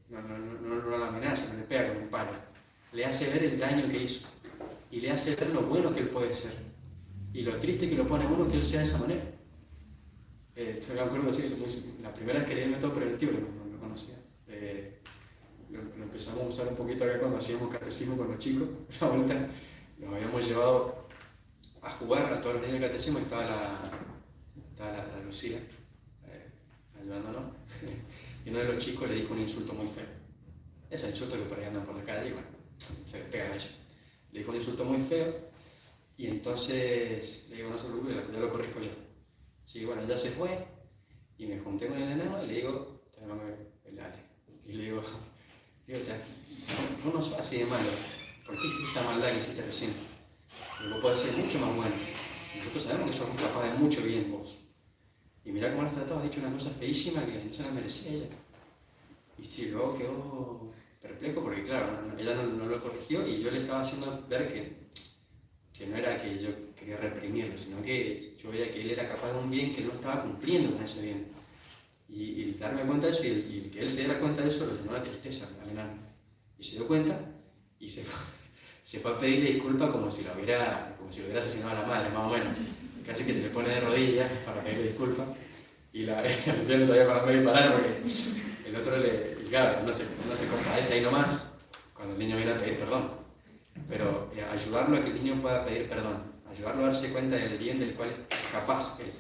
no lo amenaza, no le pega con un palo. Le hace ver el daño que hizo y le hace ver lo bueno que él puede ser. Y lo triste que lo pone a uno que él sea de esa manera. Yo me acuerdo decir, la primera vez que leí el método preventivo no lo conocía. Lo empezamos a usar un poquito acá cuando hacíamos catecismo con los chicos. La vuelta los habíamos llevado a jugar a todos los niños de catecismo y estaba la Lucía ayudándonos. Y uno de los chicos le dijo un insulto muy feo. Ese insulto que por ahí andan por la calle y bueno, se les pegan a ellos. Le dijo un insulto muy feo y entonces le digo, no se preocupe, ya lo corrijo yo. Sí, bueno, ya se fue y me junté con el enano y le digo, tráigame el Ale. Y le digo, vos no sos así de malo, ¿por qué hiciste esa maldad que hiciste recién? Y vos podés ser mucho más bueno. Nosotros sabemos que sos capaz de mucho bien vos. Y mirá cómo lo has tratado, has dicho una cosa feísima que no se la merecía ella. Y luego quedó perplejo porque claro, ella no lo corrigió y yo le estaba haciendo ver que no era que yo quería reprimirlo, sino que yo veía que él era capaz de un bien que él no estaba cumpliendo con ese bien. Y darme cuenta de eso y que él se diera cuenta de eso lo llenó de tristeza al enano. Y se dio cuenta y se fue a pedirle disculpas como si lo hubiera asesinado a la madre, más o menos. Casi que se le pone de rodillas para pedirle disculpas. Y la Lucía no sabía para dónde disparar porque el otro claro, no se compadece ahí nomás cuando el niño viene a pedir perdón. Pero ayudarlo a que el niño pueda pedir perdón, ayudarlo a darse cuenta del bien del cual es capaz él.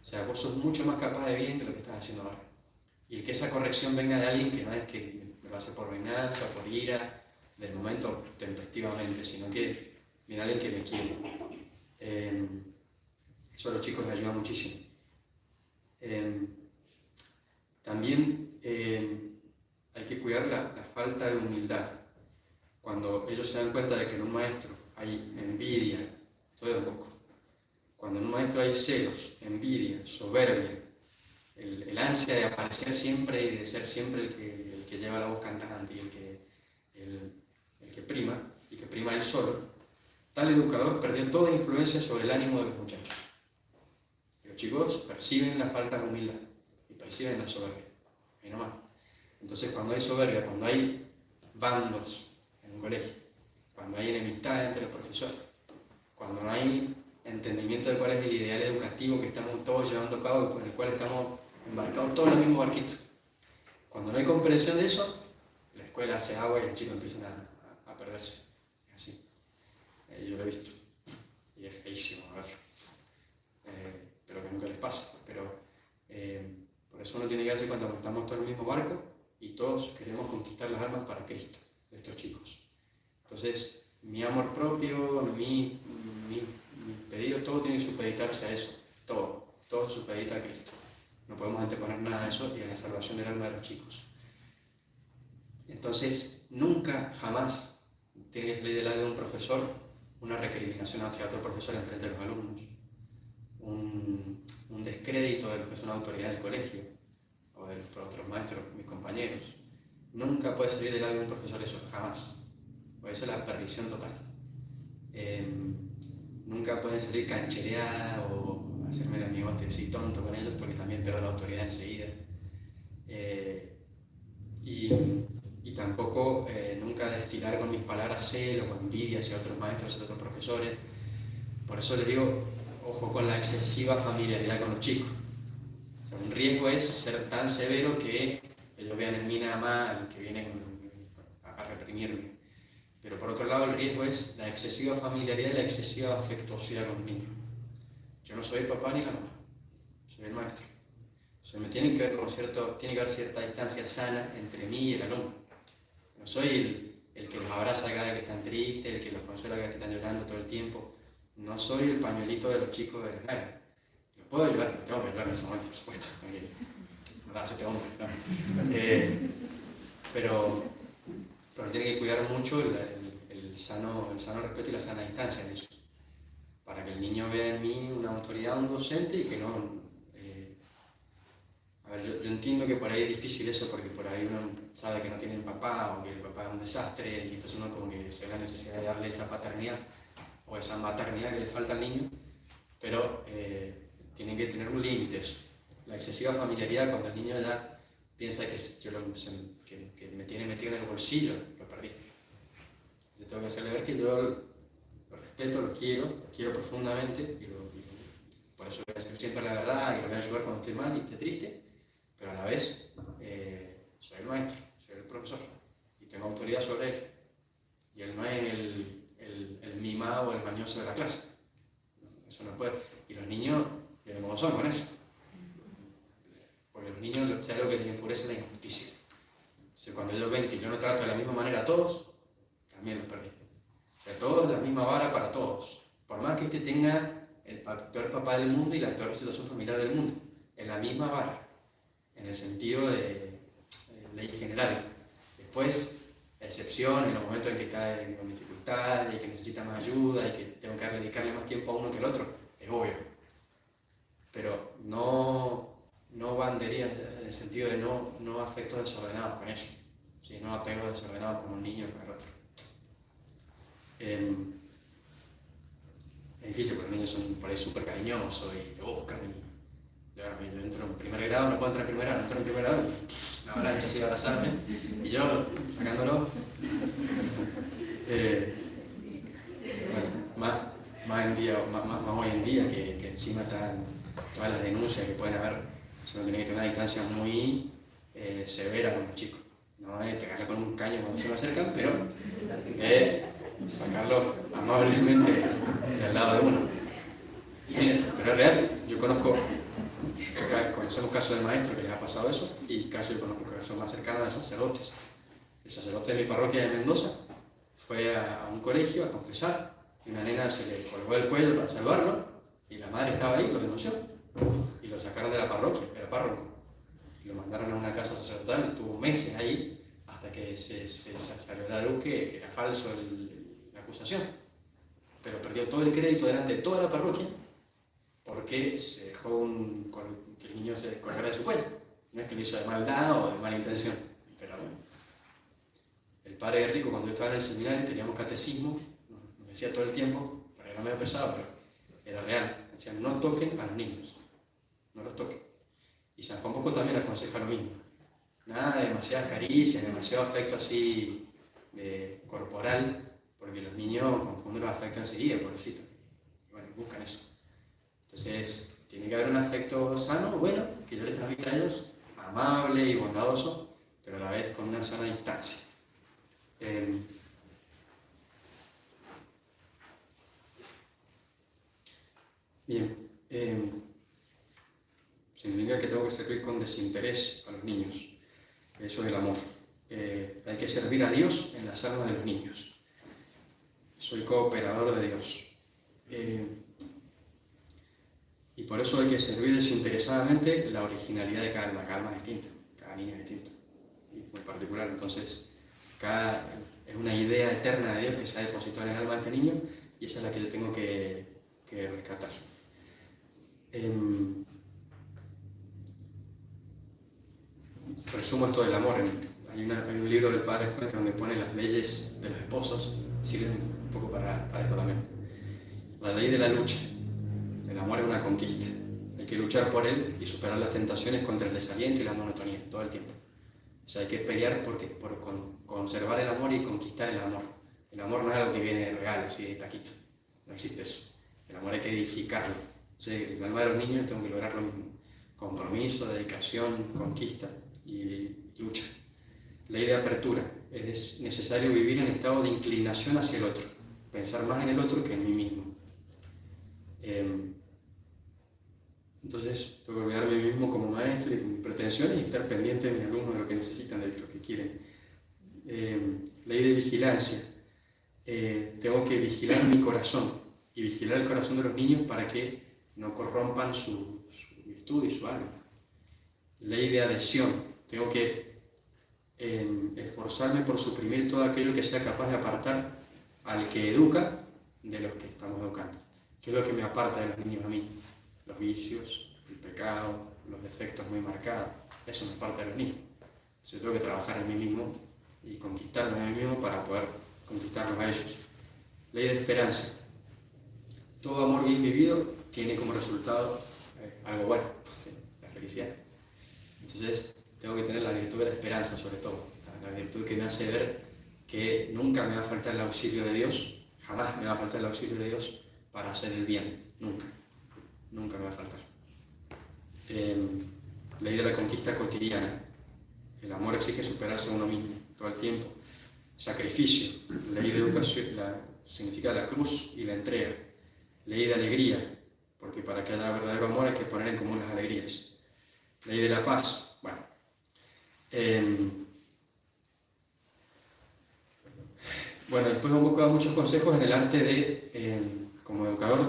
O sea, vos sos mucho más capaz de bien de lo que estás haciendo ahora. Y que esa corrección venga de alguien que no es que lo hace por venganza, por ira, del momento tempestivamente, sino que viene alguien que me quiere. Eso a los chicos les ayuda muchísimo. También hay que cuidar la falta de humildad. cuando ellos se dan cuenta de que en un maestro hay envidia, estoy un poco, cuando en un maestro hay celos, envidia, soberbia, el ansia de aparecer siempre y de ser siempre el que lleva la voz cantante y el que prima, y que prima él solo, tal educador perdió toda influencia sobre el ánimo de los muchachos. Y los chicos perciben la falta de humildad y perciben la soberbia. Ahí nomás. Entonces, cuando hay soberbia, cuando hay bandos en un colegio, cuando hay enemistad entre los profesores, cuando no hay entendimiento de cuál es el ideal educativo que estamos todos llevando a cabo y con el cual estamos embarcados todos en el mismo barquito, cuando no hay comprensión de eso, la escuela hace agua y los chicos empiezan a perderse. Es así. Yo lo he visto. Y es feísimo, a ver. Pero que nunca les pasa. Pero por eso uno tiene que darse cuenta que estamos todos en el mismo barco y todos queremos conquistar las almas para Cristo, de estos chicos. Entonces, mi amor propio, mi pedido, todo tiene que supeditarse a eso. Todo se supedita a Cristo. No podemos anteponer nada de eso y a la salvación del alma de los chicos. Entonces, nunca, jamás, tiene que salir del lado de un profesor una recriminación hacia otro profesor en frente de los alumnos, un descrédito de lo que es una autoridad del colegio o de los otros maestros, mis compañeros. Nunca puede salir del lado de un profesor eso, jamás. Porque eso es la perdición total. Nunca pueden salir canchereada o hacerme el amigote así tonto con ellos porque también pierdo la autoridad enseguida. Y tampoco nunca destilar con mis palabras celo o envidia hacia otros maestros, hacia otros profesores. Por eso les digo, ojo con la excesiva familiaridad con los chicos. O sea, un riesgo es ser tan severo que ellos vean en mí nada más que viene a reprimirme. Pero por otro lado, el riesgo es la excesiva familiaridad y la excesiva afectuosidad con los niños. Yo no soy el papá ni la mamá, soy el maestro. O sea, me tiene que haber cierta distancia sana entre mí y el alumno. No soy el que los abraza cada vez que están tristes, el que los consuela cada vez que están llorando todo el tiempo. No soy el pañuelito de los chicos de la escuela. Los puedo ayudar, los tengo que ayudar en ese momento, por supuesto. No, yo te hombre, no. Pero tiene que cuidar mucho el sano respeto y la sana distancia en eso. Para que el niño vea en mí una autoridad, un docente y que no... A ver, yo entiendo que por ahí es difícil eso porque por ahí uno sabe que no tiene el papá o que el papá es un desastre y entonces uno como que se ve la necesidad de darle esa paternidad o esa maternidad que le falta al niño, pero tienen que tener un límite eso. La excesiva familiaridad cuando el niño ya piensa que me tiene metido en el bolsillo, lo perdí. Yo tengo que hacerle ver que yo lo respeto, lo quiero profundamente y por eso voy a decir siempre la verdad y lo voy a ayudar cuando estoy mal y esté triste, pero a la vez soy el maestro, soy el profesor y tengo autoridad sobre él. Y él no es el mimado o el mañoso de la clase. Eso no puede. Y los niños, miren cómo son con eso. Porque los niños, sea lo que les enfurece la injusticia. O sea, cuando ellos ven que yo no trato de la misma manera a todos, también los perdí. O sea, todos la misma vara para todos. Por más que este tenga el peor papá del mundo y la peor situación familiar del mundo, en la misma vara, en el sentido de ley general. Después, excepción en los momentos en que está con dificultades y que necesita más ayuda y que tengo que dedicarle más tiempo a uno que al otro, es obvio. Pero no banderías en el sentido de no afectos desordenados con ellos, ¿sí? No apegos desordenados como un niño con el otro. Es difícil porque los niños son por ahí súper cariñosos y te buscan. Yo entro en primer grado, no puedo entrar en primer grado, entro en primer grado, una avalancha así de abrazarme y yo sacándolo. Bueno, más hoy en día que encima están todas las denuncias que pueden haber, uno tiene que tener una distancia muy severa con los chicos. No es pegarle con un caño cuando se me acercan, pero sacarlo amablemente del lado de uno. Pero es real, yo conocemos casos de maestros que les ha pasado eso y yo conozco casos más cercanos de sacerdotes. El sacerdote de mi parroquia de Mendoza fue a un colegio a confesar y una nena se le colgó el cuello para saludarlo y la madre estaba ahí y lo denunció y lo sacaron de la parroquia, era párroco. Y lo mandaron a una casa sacerdotal, estuvo meses ahí hasta que salió a la luz que era falso la acusación. Pero perdió todo el crédito delante de toda la parroquia porque se dejó que el niño se colgara de su cuello. No es que lo hizo de maldad o de mala intención, pero bueno. El padre Rico, cuando yo estaba en el seminario, teníamos catecismo, nos decía todo el tiempo, pero era medio pesado, pero era real. Decía, no toquen a los niños, no los toquen. Y San Juan Bosco también aconseja lo mismo. Nada de demasiadas caricias, demasiado afecto así corporal, porque los niños confunden los afectos enseguida, pobrecitos. Y bueno, buscan eso. Entonces, tiene que haber un afecto sano, bueno, que yo les transmita a ellos, amable y bondadoso, pero a la vez con una sana distancia. Bien, significa que tengo que servir con desinterés a los niños. Eso es el amor. Hay que servir a Dios en las almas de los niños. Soy cooperador de Dios. Y por eso hay que servir desinteresadamente la originalidad de cada alma. Cada alma es distinta, cada niño es distinto. Y muy particular, entonces, es una idea eterna de Dios que se ha depositado en el alma de este niño y esa es la que yo tengo que rescatar. Resumo esto del amor. Hay un libro del Padre Fuente donde pone las leyes de los esposos, sirven un poco para esto también. La ley de la lucha. El amor es una conquista. Hay que luchar por él y superar las tentaciones contra el desaliento y la monotonía todo el tiempo. O sea, hay que pelear por conservar el amor y conquistar el amor. El amor no es algo que viene de regalos y de taquitos. No existe eso. El amor hay que edificarlo. O sea, el alma de los niños tengo que lograr lo mismo. Compromiso, dedicación, conquista y lucha. Ley de apertura. Es necesario vivir en estado de inclinación hacia el otro. Pensar más en el otro que en mí mismo. Entonces, tengo que cuidarme a mí mismo como maestro y con mis pretensiones y estar pendiente de mis alumnos, de lo que necesitan, de lo que quieren. Ley de vigilancia. Tengo que vigilar mi corazón y vigilar el corazón de los niños para que no corrompan su virtud y su alma. Ley de adhesión. Tengo que esforzarme por suprimir todo aquello que sea capaz de apartar al que educa de los que estamos educando. ¿Qué es lo que me aparta de los niños a mí? Los vicios, el pecado, los defectos muy marcados. Eso me aparta de los niños. Entonces, yo tengo que trabajar en mí mismo y conquistarme a mí mismo para poder conquistarlos a ellos. Ley de esperanza. Todo amor bien vivido tiene como resultado algo bueno, ¿sí? La felicidad. Entonces, tengo que tener la virtud de la esperanza sobre todo. La virtud que me hace ver que nunca me va a faltar el auxilio de Dios, jamás me va a faltar el auxilio de Dios para hacer el bien, nunca. Nunca me va a faltar. Ley de la conquista cotidiana. El amor exige superarse a uno mismo todo el tiempo. Sacrificio. Ley de educación significa la cruz y la entrega. Ley de alegría, porque para que haya verdadero amor hay que poner en común las alegrías. Ley de la paz. Bueno, después hemos dado muchos consejos en el arte de, como educador,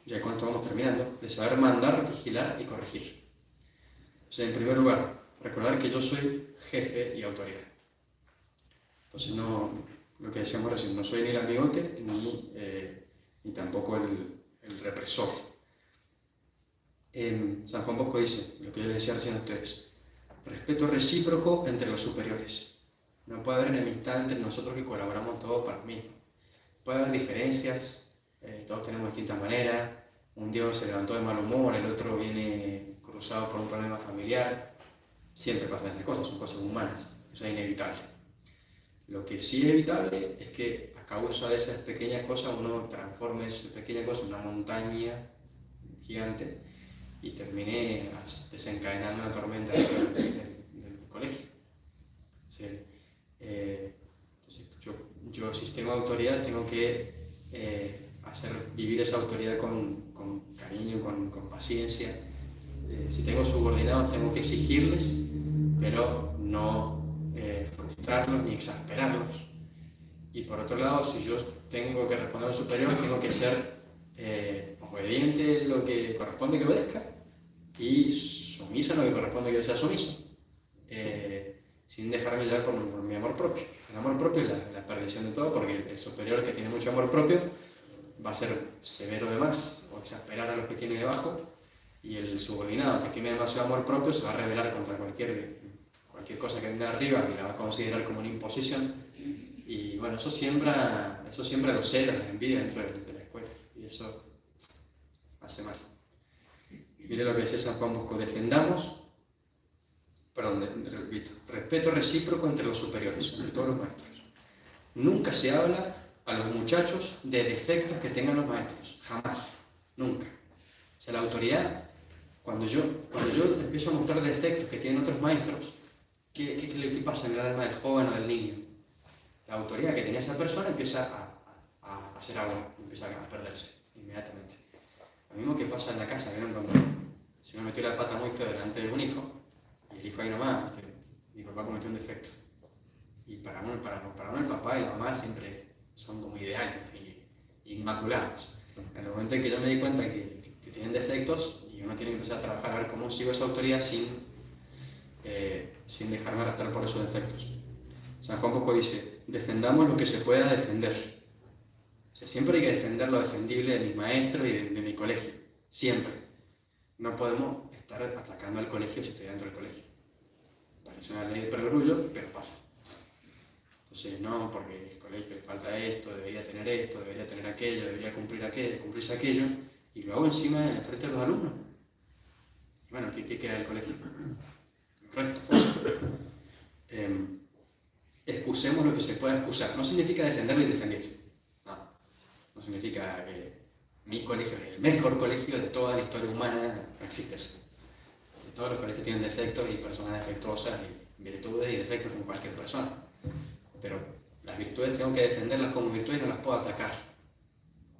ya con esto vamos terminando, de saber mandar, vigilar y corregir. O sea, en primer lugar, recordar que yo soy jefe y autoridad. Entonces, lo que decíamos recién, no soy ni el amigote ni tampoco el represor. San Juan Bosco dice, lo que yo les decía recién a ustedes, respeto recíproco entre los superiores. No puede haber enemistad entre nosotros que colaboramos todos para mí. Puede haber diferencias, todos tenemos distintas maneras. Un día uno se levantó de mal humor, el otro viene cruzado por un problema familiar. Siempre pasan esas cosas, son cosas humanas, eso es inevitable. Lo que sí es evitable es que a causa de esas pequeñas cosas uno transforme esas pequeñas cosas en una montaña gigante y termine desencadenando una tormenta del colegio. ¿Sí? Entonces, yo si tengo autoridad tengo que hacer vivir esa autoridad con cariño, con paciencia. Si tengo subordinados tengo que exigirles, pero no frustrarlos ni exasperarlos. Y por otro lado, si yo tengo que responder a un superior, tengo que ser obediente en lo que corresponde que obedezca y sumiso en lo que corresponde que yo sea sumiso. Si sin dejarme llevar por mi amor propio. El amor propio es la perdición de todo, porque el superior, que tiene mucho amor propio, va a ser severo de más o exasperar a los que tiene debajo, y el subordinado, que tiene demasiado amor propio, se va a rebelar contra cualquier cosa que venga arriba y la va a considerar como una imposición. Y bueno, eso siembra los celos, la envidia dentro de la escuela, y eso hace mal. Mire lo que decía San Juan Bosco: repito, respeto recíproco entre los superiores, entre todos los maestros. Nunca se habla a los muchachos de defectos que tengan los maestros, jamás, nunca. O sea, la autoridad, cuando yo empiezo a mostrar defectos que tienen otros maestros, ¿qué pasa en el alma del joven o del niño? La autoridad que tenía esa persona empieza a hacer agua, empieza a perderse inmediatamente. Lo mismo que pasa en la casa, ¿vieron? Cuando se me metió la pata muy feo delante de un hijo, y el hijo ahí nomás, ¿viste? Mi papá cometió un defecto. Y para uno el papá y la mamá siempre son como ideales y inmaculados. En el momento en que yo me di cuenta que tienen defectos, y uno tiene que empezar a trabajar a ver cómo sigo esa autoridad sin dejarme arrastrar por esos defectos. San Juan Bosco dice: defendamos lo que se pueda defender. O sea, siempre hay que defender lo defendible de mis maestros y de mi colegio. Siempre. No podemos estar atacando al colegio si estoy dentro del colegio. Parece una ley de perogrullo, pero pasa. Entonces, no, porque el colegio le falta esto, debería tener aquello, debería cumplirse aquello, y lo hago encima en frente de los alumnos. Y bueno, ¿qué queda del colegio? El resto fue. Excusemos lo que se pueda excusar. No significa defenderlo y defender. No significa que mi colegio es el mejor colegio de toda la historia humana. No existe eso. Todos los colegios tienen defectos y personas defectuosas, y virtudes y defectos como cualquier persona. Pero las virtudes tengo que defenderlas como virtudes y no las puedo atacar.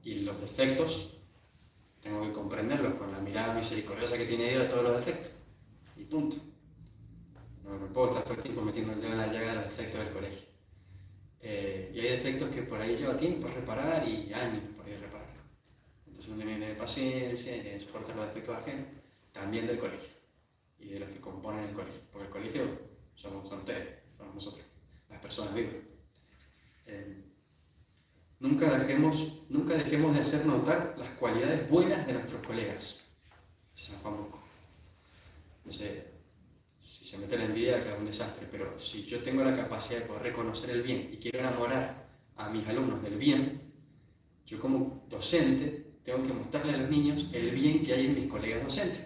Y los defectos tengo que comprenderlos con la mirada misericordiosa que tiene Dios de todos los defectos. Y punto. No puedo estar todo el tiempo metiendo el dedo en la llaga de los defectos del colegio. Y hay defectos que por ahí lleva tiempo a reparar y años por ahí a reparar. Entonces uno tiene que tener paciencia y tiene que soportar los defectos ajenos, también del colegio y de los que componen el colegio. Porque el colegio son ustedes, somos nosotros, las personas vivas. Nunca dejemos de hacer notar las cualidades buenas de nuestros colegas. San Juan Bosco. Entonces, si se mete la envidia, queda un desastre, pero si yo tengo la capacidad de poder reconocer el bien y quiero enamorar a mis alumnos del bien, yo como docente tengo que mostrarle a los niños el bien que hay en mis colegas docentes.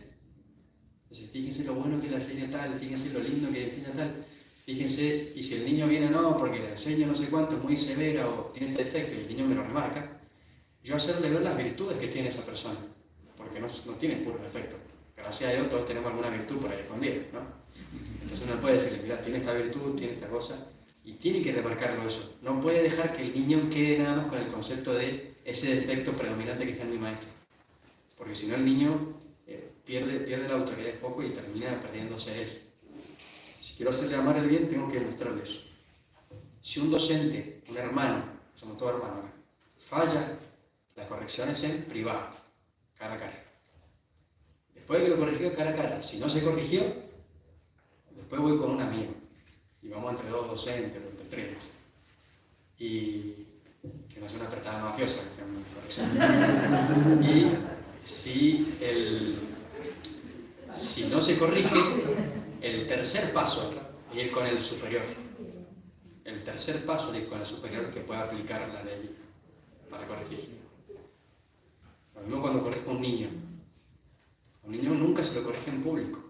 Entonces, fíjense lo bueno que le enseña tal, fíjense lo lindo que le enseña tal, fíjense, y si el niño viene no, porque le enseño no sé cuánto, es muy severa o tiene este defecto y el niño me lo remarca, yo hacerle ver las virtudes que tiene esa persona, porque no tiene puros defectos. Gracias a Dios todos tenemos alguna virtud por ahí escondida, ¿no? Entonces uno puede decirle: mira, tiene esta virtud, tiene esta cosa, y tiene que remarcarlo eso. No puede dejar que el niño quede nada más con el concepto de ese defecto predominante que está en mi maestro, porque si no el niño pierde la autoridad de foco y termina perdiéndose él. Si quiero hacerle amar el bien, tengo que mostrarle eso. Si un docente, un hermano, somos todos hermanos, falla, la corrección es en privado, cara a cara. Después de que lo corrigió cara a cara, si no se corrigió, después voy con un amigo y vamos entre dos docentes o entre tres, y que no sea una apretada mafiosa, que sea una corrección. Y si no se corrige, el tercer paso es ir con el superior. El tercer paso es ir con el superior que pueda aplicar la ley para corregir. Lo mismo cuando corrijo a un niño. A un niño nunca se lo corrige en público.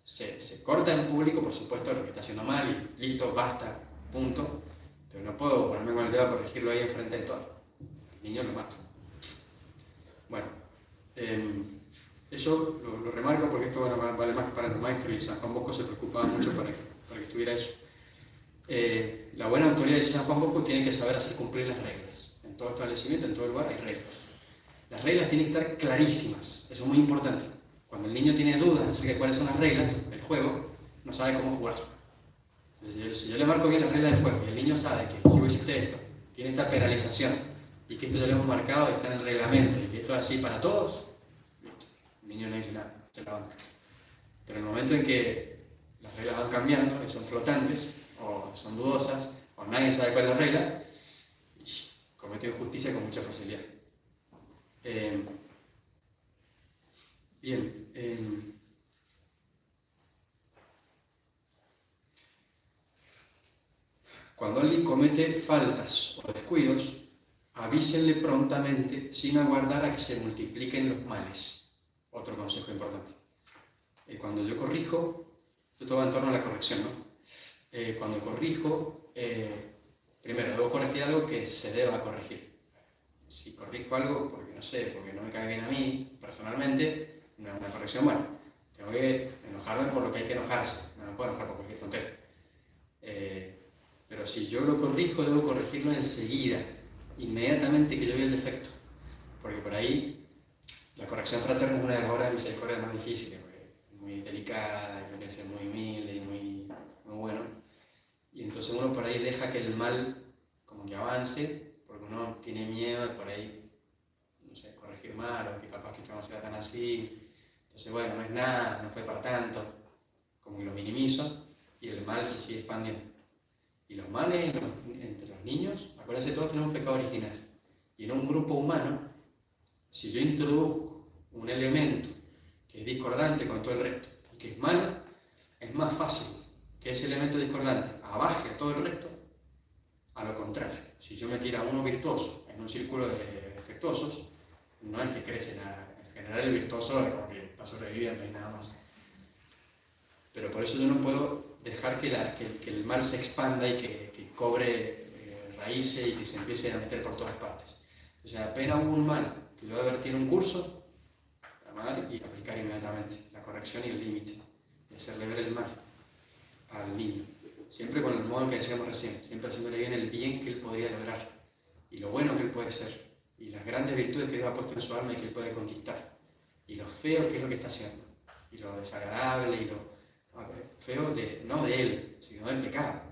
Se corta en público, por supuesto, lo que está haciendo mal y listo, basta, punto. Pero no puedo ponerme con el dedo a corregirlo ahí enfrente de todo. El niño lo mato. Bueno, eso lo remarco porque esto vale más para los maestros y San Juan Bosco se preocupaba mucho para que estuviera eso. La buena autoridad de San Juan Bosco tiene que saber hacer cumplir las reglas. En todo establecimiento, en todo lugar hay reglas. Las reglas tienen que estar clarísimas, eso es muy importante. Cuando el niño tiene dudas acerca de cuáles son las reglas del juego, no sabe cómo jugar. Entonces, si yo le marco bien las reglas del juego y el niño sabe que si vos hiciste esto, tiene esta penalización y que esto ya lo hemos marcado y está en el reglamento y que esto es así para todos, listo. El niño no dice nada, se la banca. Pero en el momento en que las reglas van cambiando, y son flotantes, o son dudosas, o nadie sabe cuál es la regla, y cometo injusticia con mucha facilidad. Bien. Cuando alguien comete faltas o descuidos, avísenle prontamente sin aguardar a que se multipliquen los males. Otro consejo importante. Cuando yo corrijo, todo va en torno a la corrección, ¿no? Cuando corrijo, primero debo corregir algo que se deba corregir. Si corrijo algo porque no me cae bien a mí personalmente, no es una corrección buena. Tengo que enojarme por lo que hay que enojarse, no me puedo enojar por cualquier tontería. Pero si yo lo corrijo, debo corregirlo enseguida, inmediatamente que yo vea el defecto. Porque por ahí la corrección fraterna es una de las obras de misericordia más difíciles, porque es muy delicada, tiene que ser muy humilde y muy bueno. Y entonces uno por ahí deja que el mal como que avance, porque uno tiene miedo de por ahí, no sé, corregir mal, o que capaz que esto no sea tan así. Entonces bueno, no es nada, no fue para tanto, como que lo minimizo y el mal se sigue expandiendo. Y los males entre los niños, acuérdense, todos tenemos un pecado original. Y en un grupo humano, si yo introduzco un elemento que es discordante con todo el resto y que es malo, es más fácil que ese elemento discordante abaje a todo el resto, a lo contrario. Si yo metiera a uno virtuoso en un círculo de defectuosos, no es que crece nada. En general el virtuoso es como que está sobreviviendo y nada más. Pero por eso yo no puedo dejar que el mal se expanda y que cobre raíces y que se empiece a meter por todas partes. O sea, apenas hubo un mal que yo advertí en un curso, llamar y aplicar inmediatamente la corrección y el límite, y hacerle ver el mal al niño. Siempre con el modo que decíamos recién, siempre haciéndole bien el bien que él podría lograr, y lo bueno que él puede ser, y las grandes virtudes que Dios ha puesto en su alma y que él puede conquistar, y lo feo que es lo que está haciendo, y lo desagradable y lo feo no de él, sino del pecado.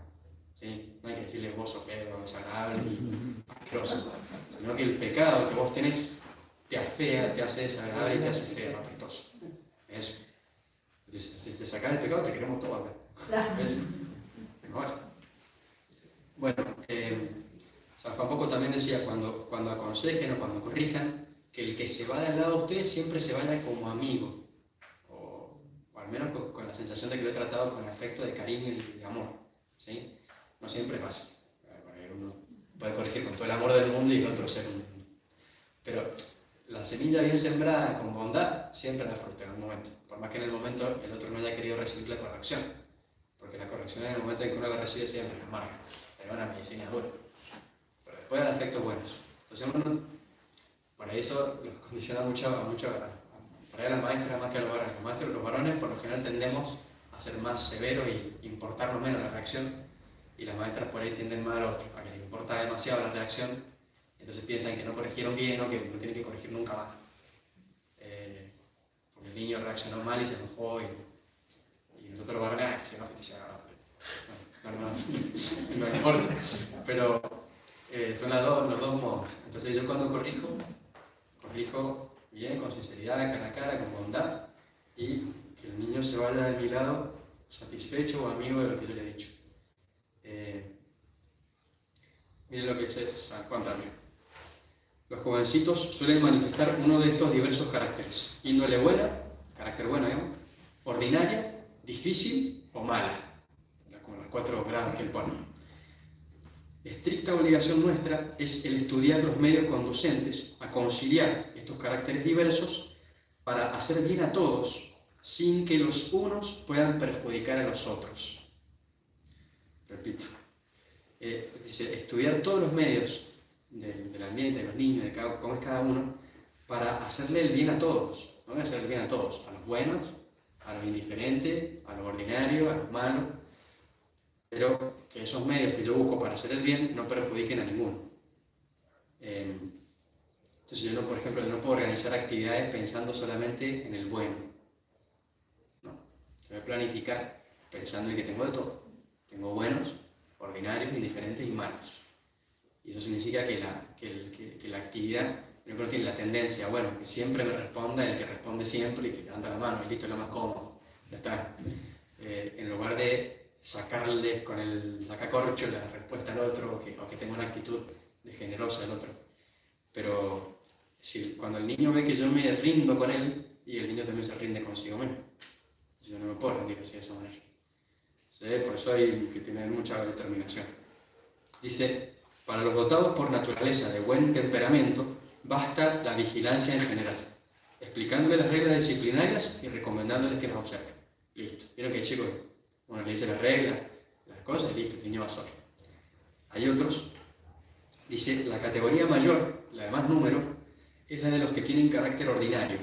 ¿Sí? No hay que decirle vos sos feo, desagradable y asqueroso, sino que el pecado que vos tenés te afea, te hace desagradable y te hace feo, apestoso. Eso. Entonces, si te sacás el pecado, te queremos todo acá. ¿Ves? Mejor. Bueno, San Juan Bosco también decía, cuando aconsejen o cuando corrijan, que el que se va del lado de ustedes siempre se vaya como amigo. O al menos con la sensación de que lo he tratado con afecto, de cariño y de amor. ¿Sí? No siempre es fácil. Uno puede corregir con todo el amor del mundo y el otro ser un... Pero la semilla bien sembrada con bondad siempre da fruto en un momento. Por más que en el momento el otro no haya querido recibir la corrección. Porque la corrección en el momento en que uno la recibe siempre es amarga. Es una medicina dura. Pero después da efectos buenos. Entonces uno, por ahí eso los condiciona mucho por ahí a las maestras más que a los varones. Los maestros, los varones, por lo general tendemos a ser más severos y importarnos menos la reacción, y las maestras por ahí tienden más al otro, a que les importa demasiado la reacción, entonces piensan que no corrigieron bien o que no tienen que corregir nunca más. Porque el niño reaccionó mal y se enojó, y nosotros los varones, que se enoje, que se haga. No importa. Pero son los dos modos. Entonces yo cuando corrijo bien, con sinceridad, cara a cara, con bondad, y que el niño se vaya de mi lado satisfecho o amigo de lo que yo le he dicho. Miren lo que dice San Juan también. Los jovencitos suelen manifestar uno de estos diversos caracteres: índole buena, carácter bueno, digamos, ordinaria, difícil o mala, como los 4 grados que él pone. Estricta obligación nuestra es el estudiar los medios conducentes a conciliar estos caracteres diversos para hacer bien a todos, sin que los unos puedan perjudicar a los otros. Repito, dice, estudiar todos los medios del ambiente, de los niños, de cómo es cada uno, para hacerle el bien a todos. No voy a hacerle el bien a todos, a los buenos, a los indiferentes, a los ordinarios, a los malos, pero que esos medios que yo busco para hacer el bien no perjudiquen a ninguno. Entonces yo, por ejemplo, no puedo organizar actividades pensando solamente en el bueno. No, yo voy a planificar pensando en que tengo de todo. Tengo buenos, ordinarios, indiferentes y malos. Y eso significa que la actividad, primero tiene la tendencia, bueno, que siempre me responda el que responde siempre y que levanta la mano, y listo, es lo más cómodo, ya está. en lugar de sacarle con el sacacorcho la respuesta al otro, o que tenga una actitud de generosa al otro. Pero cuando el niño ve que yo me rindo con él, y el niño también se rinde consigo mismo, yo no me puedo rendir así de esa manera. ¿Sí? Por eso hay que tener mucha determinación. Dice, para los dotados por naturaleza de buen temperamento, basta la vigilancia en general, explicándoles las reglas disciplinarias y recomendándoles que las observen. Listo. Vieron que hay chicos, uno le dice las reglas, las cosas, y listo, el niño va solo. Hay otros, dice, la categoría mayor, la de más número, es la de los que tienen carácter ordinario,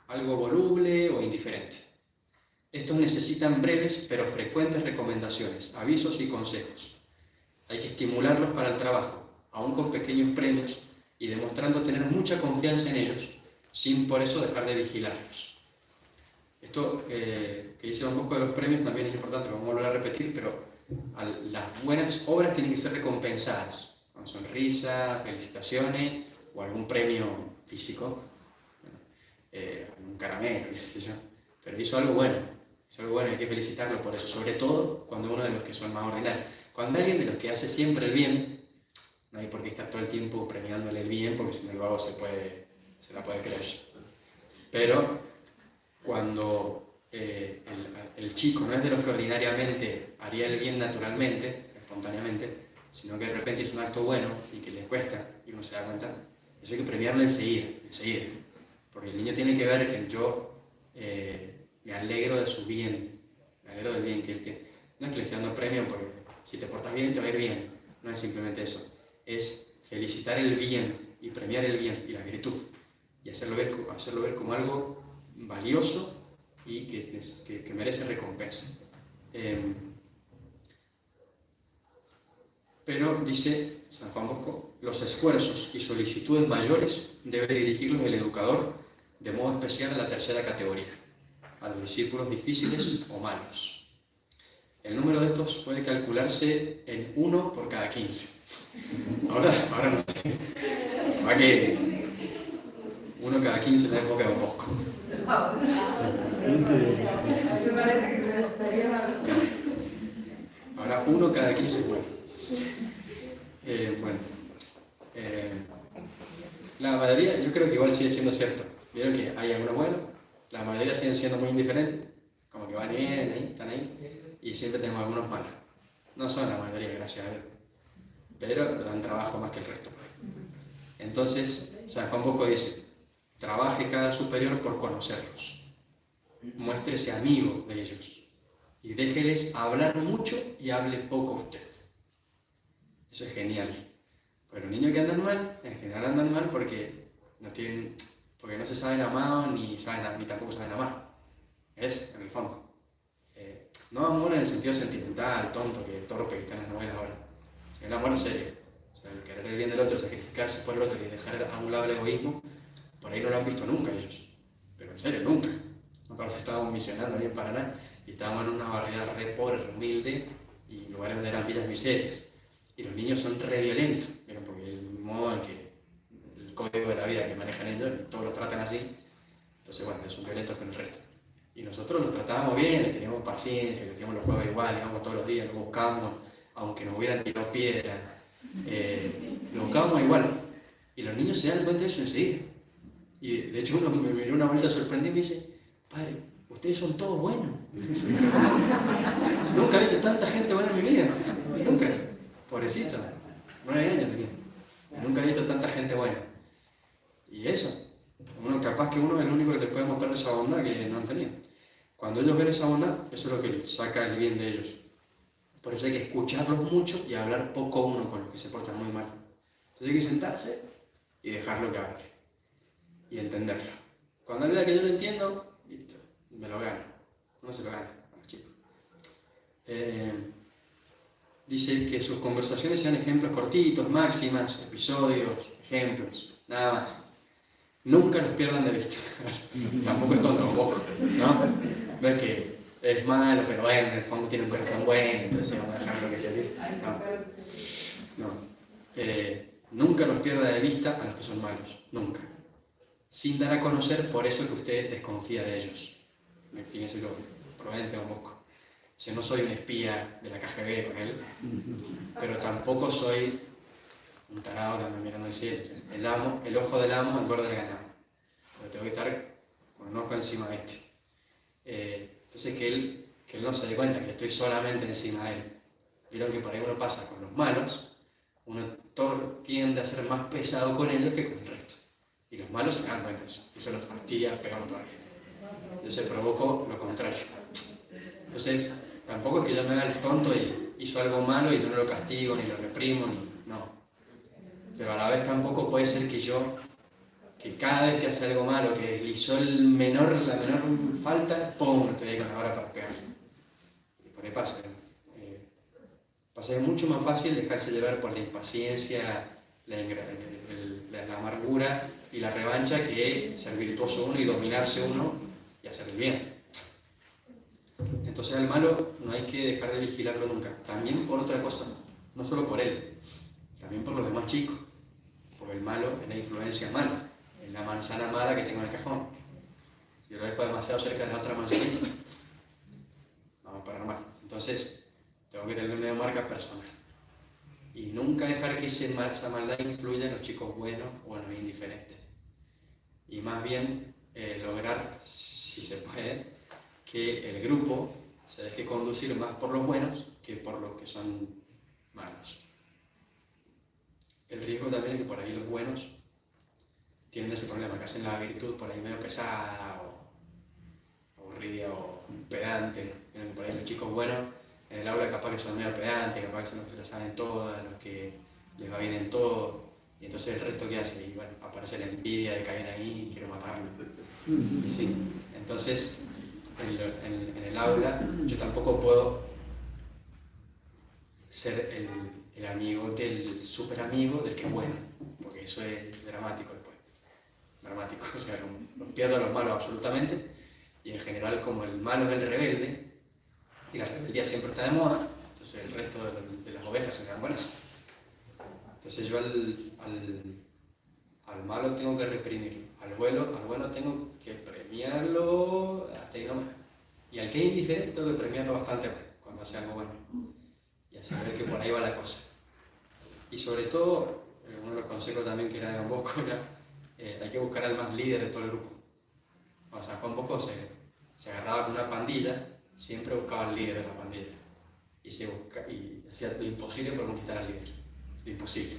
algo voluble o indiferente. Estos necesitan breves pero frecuentes recomendaciones, avisos y consejos. Hay que estimularlos para el trabajo, aún con pequeños premios, y demostrando tener mucha confianza en ellos, sin por eso dejar de vigilarlos. Esto que dice un poco de los premios también es importante, lo vamos a volver a repetir, pero las buenas obras tienen que ser recompensadas, con sonrisa, felicitaciones o algún premio físico, un caramelo, qué sé yo, pero hizo algo bueno, hay que felicitarlo por eso, sobre todo cuando uno de los que son más ordinarios. Cuando alguien de los que hace siempre el bien, no hay por qué estar todo el tiempo premiándole el bien, porque si no luego se la puede creer. Pero cuando el chico no es de los que ordinariamente haría el bien naturalmente, espontáneamente, sino que de repente hizo un acto bueno y que le cuesta y uno se da cuenta, eso hay que premiarlo enseguida. Porque el niño tiene que ver que yo me alegro de su bien, me alegro del bien que él tiene. No es que le esté dando premio porque si te portas bien te va a ir bien, no es simplemente eso, es felicitar el bien y premiar el bien y la virtud y hacerlo ver como algo valioso y que merece recompensa. Pero, dice San Juan Bosco, los esfuerzos y solicitudes mayores debe dirigirlos el educador de modo especial a la tercera categoría, a los discípulos difíciles o malos. El número de estos puede calcularse en 1 por cada 15. Ahora no sé. Va que 1 cada 15 en la época de Don Bosco. Ahora 1 cada 15 es bueno. La mayoría, yo creo que igual sigue siendo cierto. Vieron que hay algunos buenos, la mayoría siguen siendo muy indiferentes, como que van bien ahí, están ahí, y siempre tenemos algunos malos. No son la mayoría, gracias a Dios, pero dan trabajo más que el resto. Entonces, San Juan Bosco dice, trabaje cada superior por conocerlos, muéstrese amigo de ellos, y déjeles hablar mucho y hable poco usted. Eso es genial. Pero los niños que andan mal, en general andan mal porque no se saben amados ni tampoco saben amar. Eso, en el fondo. No amor en el sentido sentimental, tonto, torpe que está en las novelas ahora. El amor en serio. O sea, el querer el bien del otro, sacrificarse por el otro y dejar a un lado el egoísmo, por ahí no lo han visto nunca ellos. Pero en serio, nunca. Nosotros estábamos misionando ahí en Paraná y estábamos en una barriada re pobre, re humilde, y lugares donde eran villas miserias. Y los niños son re violentos, porque el modo en que el código de la vida que manejan ellos, todos los tratan así, entonces bueno, son violentos con el resto. Y nosotros los tratábamos bien, les teníamos paciencia, les hacíamos los juegos igual, íbamos todos los días, los buscábamos, aunque nos hubieran tirado piedras, los buscábamos igual. Y los niños se dan cuenta de eso enseguida. Y de hecho uno me miró una vuelta sorprendido y me dice, padre, ustedes son todos buenos. Nunca he visto tanta gente buena en mi vida, nunca. Pobrecito, 9 años tenía. Nunca he visto tanta gente buena. Y eso, capaz que uno es el único que les puede mostrar esa bondad que no han tenido. Cuando ellos ven esa bondad, eso es lo que les saca el bien de ellos. Por eso hay que escucharlos mucho y hablar poco uno con los que se portan muy mal. Entonces hay que sentarse y dejarlo que hable. Y entenderlo. Cuando él vea que yo lo entiendo, listo, me lo gano. Uno se lo gana a los chicos. Dice que sus conversaciones sean ejemplos cortitos, máximas, episodios, ejemplos, nada más. Nunca los pierdan de vista. Tampoco es tonto un poco, ¿no? No es que es malo, pero bueno, en el fondo tiene un corazón bueno, entonces vamos a dejarlo que sea así. No. Nunca los pierda de vista a los que son malos, nunca. Sin dar a conocer por eso que usted desconfía de ellos. Fíjense lo prudente un poco. O sea, no soy un espía de la KGB con él, pero tampoco soy un tarado que anda mirando el cielo. El ojo del amo engorda el ganado. Pero tengo que estar con un ojo encima de este. Entonces que él no se dé cuenta que estoy solamente encima de él. Vieron que por ahí uno pasa con los malos, uno tiende a ser más pesado con ellos que con el resto. Y los malos se dan cuenta de eso. Y eso los fastidia peor todavía. Entonces provoco lo contrario. Entonces, tampoco es que yo me haga el tonto y hizo algo malo y yo no lo castigo, ni lo reprimo, no. Pero a la vez tampoco puede ser que cada vez que hace algo malo, que le hizo la menor falta, ¡pum!, estoy ahí con la vara para pegarle. Y por ahí pasa. Es mucho más fácil dejarse llevar por la impaciencia, la amargura y la revancha que ser virtuoso uno y dominarse uno y hacer el bien. Entonces al malo no hay que dejar de vigilarlo nunca. También por otra cosa, no solo por él, también por los demás chicos. Porque el malo es la influencia mala, es la manzana mala que tengo en el cajón. Yo lo dejo demasiado cerca de la otra manzanita, vamos a parar mal. Entonces tengo que tener una marca personal. Y nunca dejar que esa maldad influya en los chicos buenos o en los indiferentes. Y más bien lograr, si se puede, que el grupo se deje conducir más por los buenos que por los que son malos. El riesgo también es que por ahí los buenos tienen ese problema, que hacen la virtud por ahí medio pesada o aburrida o pedante. Por ahí los chicos buenos en el aula capaz que son medio pedantes, capaz que son los que se la saben todas, los que les va bien en todo. Y entonces el resto ¿qué hace? Y bueno, aparece la envidia de que caen ahí y quiero matarlo. Y sí, entonces en el aula yo tampoco puedo ser el amigote, el súper amigo del que es bueno, porque eso es dramático después. Dramático, o sea, los pierdo a los malos absolutamente, y en general como el malo es el rebelde, y la rebeldía siempre está de moda, entonces el resto de las ovejas se quedan buenas. Entonces yo al malo tengo que reprimirlo, al bueno tengo que premiarlo hasta ahí nomás. Y al que es indiferente tengo que premiarlo bastante más, cuando hace algo bueno. Y así ver que por ahí va la cosa. Y sobre todo, uno de los consejos también que era de Don Bosco era, hay que buscar al más líder de todo el grupo. O sea, Juan Bosco se agarraba con una pandilla, siempre buscaba al líder de la pandilla. Y hacía lo imposible por conquistar al líder. Lo imposible.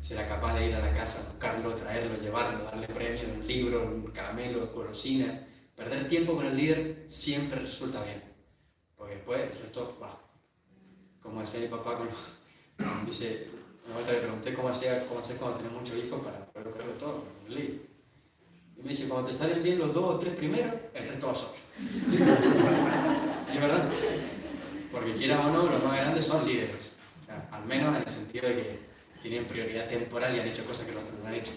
Será capaz de ir a la casa, buscarlo, traerlo, llevarlo, darle premio, un libro, un caramelo, golosina. Perder tiempo con el líder siempre resulta bien. Porque después el resto va. Como decía mi papá, dice, una vez le pregunté cómo haces cuando tenés muchos hijos para poder lograrlo todo, con un líder. Y me dice, cuando te salen bien los 2 o 3 primeros, el resto va solo. Y es verdad. Porque quiera o no, los más grandes son líderes. O sea, al menos en el sentido de que tienen prioridad temporal y han hecho cosas que los otros no han hecho.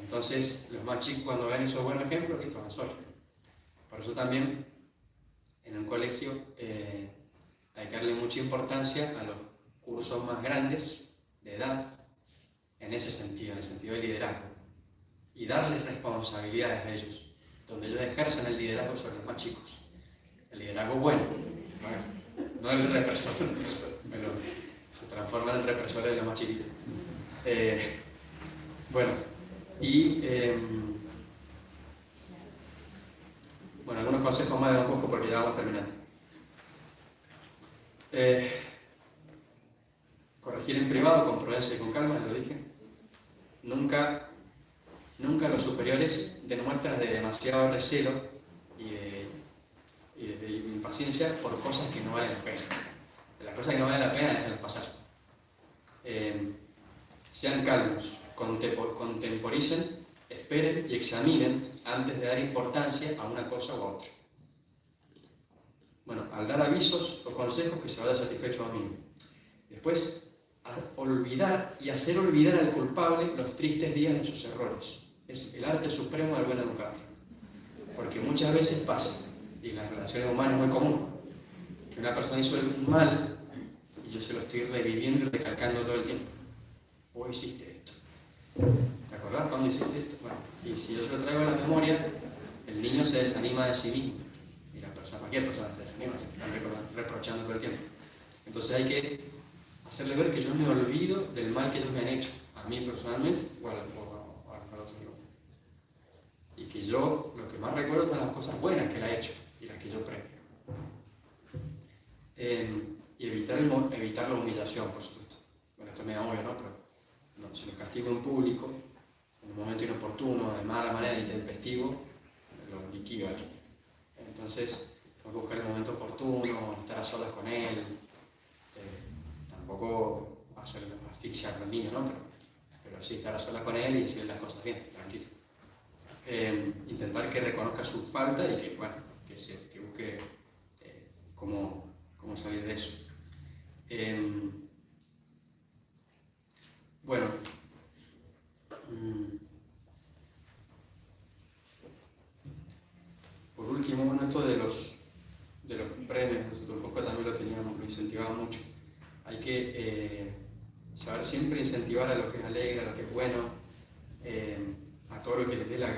Entonces, los más chicos cuando ven esos buenos ejemplos, listo, van solos. Por eso también, en un colegio, hay que darle mucha importancia a los cursos más grandes de edad, en ese sentido, en el sentido de liderazgo. Y darles responsabilidades a ellos, donde ellos ejerzan el liderazgo sobre los más chicos. El liderazgo bueno, no el represor, pero se transforman en represores de los más chiquitos. Bueno, y algunos consejos más de Don Bosco porque ya vamos terminando. Corregir en privado, con prudencia y con calma, lo dije. Nunca los superiores den muestras de demasiado recelo y de impaciencia por cosas que no valen la pena. Las cosas que no valen la pena, déjenlas pasar. Sean calmos, contemporicen, esperen y examinen antes de dar importancia a una cosa u a otra. Bueno, al dar avisos o consejos, que se vaya satisfecho a mí. Después, olvidar y hacer olvidar al culpable los tristes días de sus errores. Es el arte supremo del buen educador. Porque muchas veces pasa, y en las relaciones humanas es muy común, que una persona hizo un mal y yo se lo estoy reviviendo y recalcando todo el tiempo. Vos hiciste esto. ¿Te acordás cuando hiciste esto? Bueno, y si yo se lo traigo a la memoria, el niño se desanima de sí mismo. Y la persona cualquier persona se desanima, se están reprochando todo el tiempo. Entonces hay que hacerle ver que yo me olvido del mal que ellos me han hecho, a mí personalmente o al otro grupo. Y que yo lo que más recuerdo son las cosas buenas que él ha hecho y las que yo premio. Y evitar la humillación, por supuesto. Bueno, esto es medio obvio, ¿no? Pero no, si los castigo en público, en un momento inoportuno, de mala manera, intempestivo, lo liquido al niño. Entonces, tengo que buscar el momento oportuno, estar a solas con él, tampoco asfixiar al niño, ¿no? Pero sí estar a solas con él y decirle las cosas bien, tranquilo. Intentar que reconozca su falta y que, bueno, que busque cómo salir de eso. Bueno, por último, bueno, esto de los premios, un poco también lo incentivaba mucho. Hay que saber siempre incentivar a lo que es alegre, a lo que es bueno, a todo lo que les dé a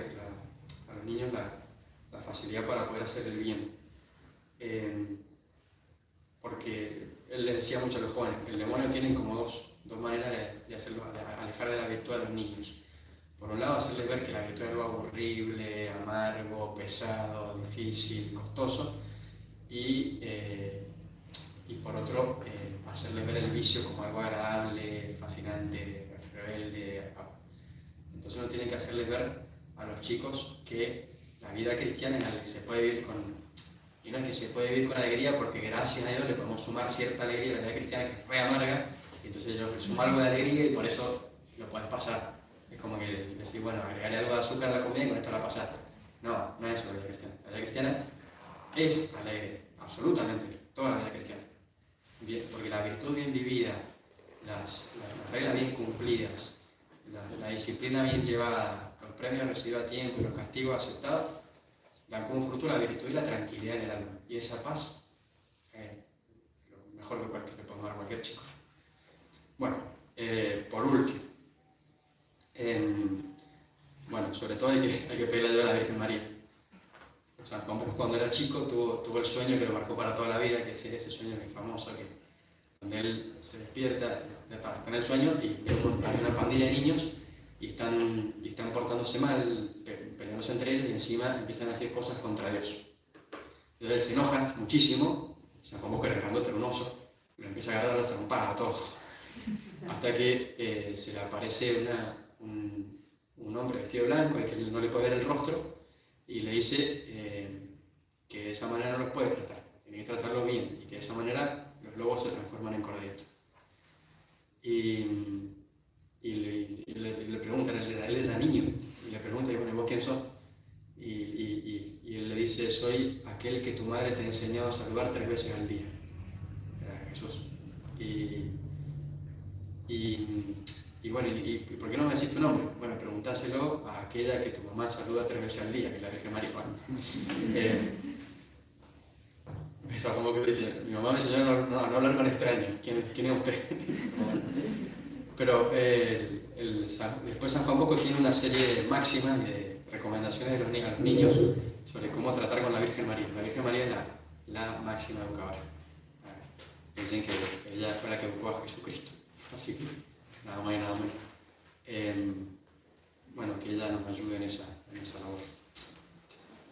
los niños la facilidad para poder hacer el bien. Porque él les decía mucho a los jóvenes, el demonio tiene como dos maneras de hacerlo, de alejar de la virtud a los niños. Por un lado, hacerles ver que la virtud es algo aburrible, amargo, pesado, difícil, costoso, y por otro, hacerles ver el vicio como algo agradable, fascinante, rebelde. Entonces uno tiene que hacerles ver a los chicos que la vida cristiana es algo que se puede vivir y no es que se puede vivir con alegría, porque gracias a Dios le podemos sumar cierta alegría a la vida cristiana que es re amarga, y entonces yo le sumo algo de alegría y por eso lo puedes pasar. Es como que decir, bueno, agregarle algo de azúcar a la comida y con esto la pasar. No, no es eso la vida cristiana. La vida cristiana es alegre, absolutamente, toda la vida cristiana. Bien, porque la virtud bien vivida, las reglas bien cumplidas, la disciplina bien llevada, los premios recibidos a tiempo y los castigos aceptados, dan como fruto la virtud y la tranquilidad en el alma. Y esa paz, lo mejor que le podemos dar a cualquier chico. Bueno, por último, bueno, sobre todo hay que pedirle ayuda a la Virgen María. O sea, cuando era chico tuvo el sueño que lo marcó para toda la vida, que es ese sueño que es famoso, donde él se despierta, está en el sueño y hay una pandilla de niños y están portándose mal, peleándose entre ellos y encima empiezan a decir cosas contra Dios. Entonces él se enoja muchísimo, San Juan Bosco era grandote, era un oso, y lo empieza a agarrar a las trompadas a todos. Hasta que se le aparece un hombre vestido de blanco, al que no le puede ver el rostro, y le dice que de esa manera no los puede tratar, tiene que tratarlos bien, y que de esa manera los lobos se transforman en corderos. Y le preguntan, él era niño, y le pregunta, bueno, ¿vos quién sos? Y él le dice, soy aquel que tu madre te ha enseñado a saludar 3 veces al día. Era Jesús. Y bueno, ¿y por qué no me decís tu nombre? Bueno, preguntáselo a aquella que tu mamá saluda 3 veces al día, que es la Virgen María. Eso como que dice, mi mamá me enseñó a no hablar con extraños. ¿Quién es usted? Pero después San Juan Bosco tiene una serie de máximas y de recomendaciones a los niños sobre cómo tratar con la Virgen María. La Virgen María es la máxima educadora. Dicen que ella fue la que educó a Jesucristo. Así que nada más y nada menos. Bueno, que ella nos ayude en esa labor.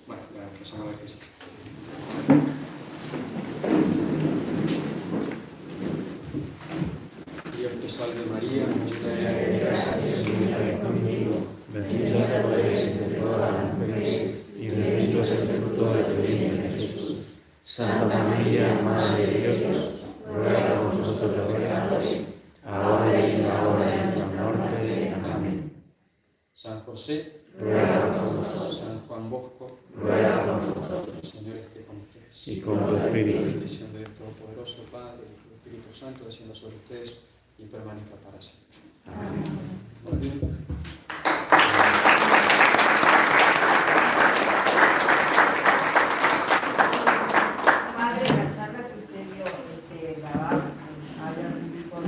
Bueno, ya empezamos a ver qué es. Dios te salve María, llena de gracia, el Señor es contigo. Bendita tú eres entre todas las mujeres y bendito es el fruto de tu vientre, Jesús. Santa María, Madre de Dios, ruega por nosotros pecadores, ahora y en la hora de nuestra muerte. Amén. San José, ruega por nosotros. San Juan Bosco, ruega por nosotros. El Señor esté con ustedes. Y con tu espíritu. La bendición de Dios Todopoderoso, Padre, y del Espíritu Santo, descienda sobre ustedes y permanezca para siempre. Amén. Muy bien.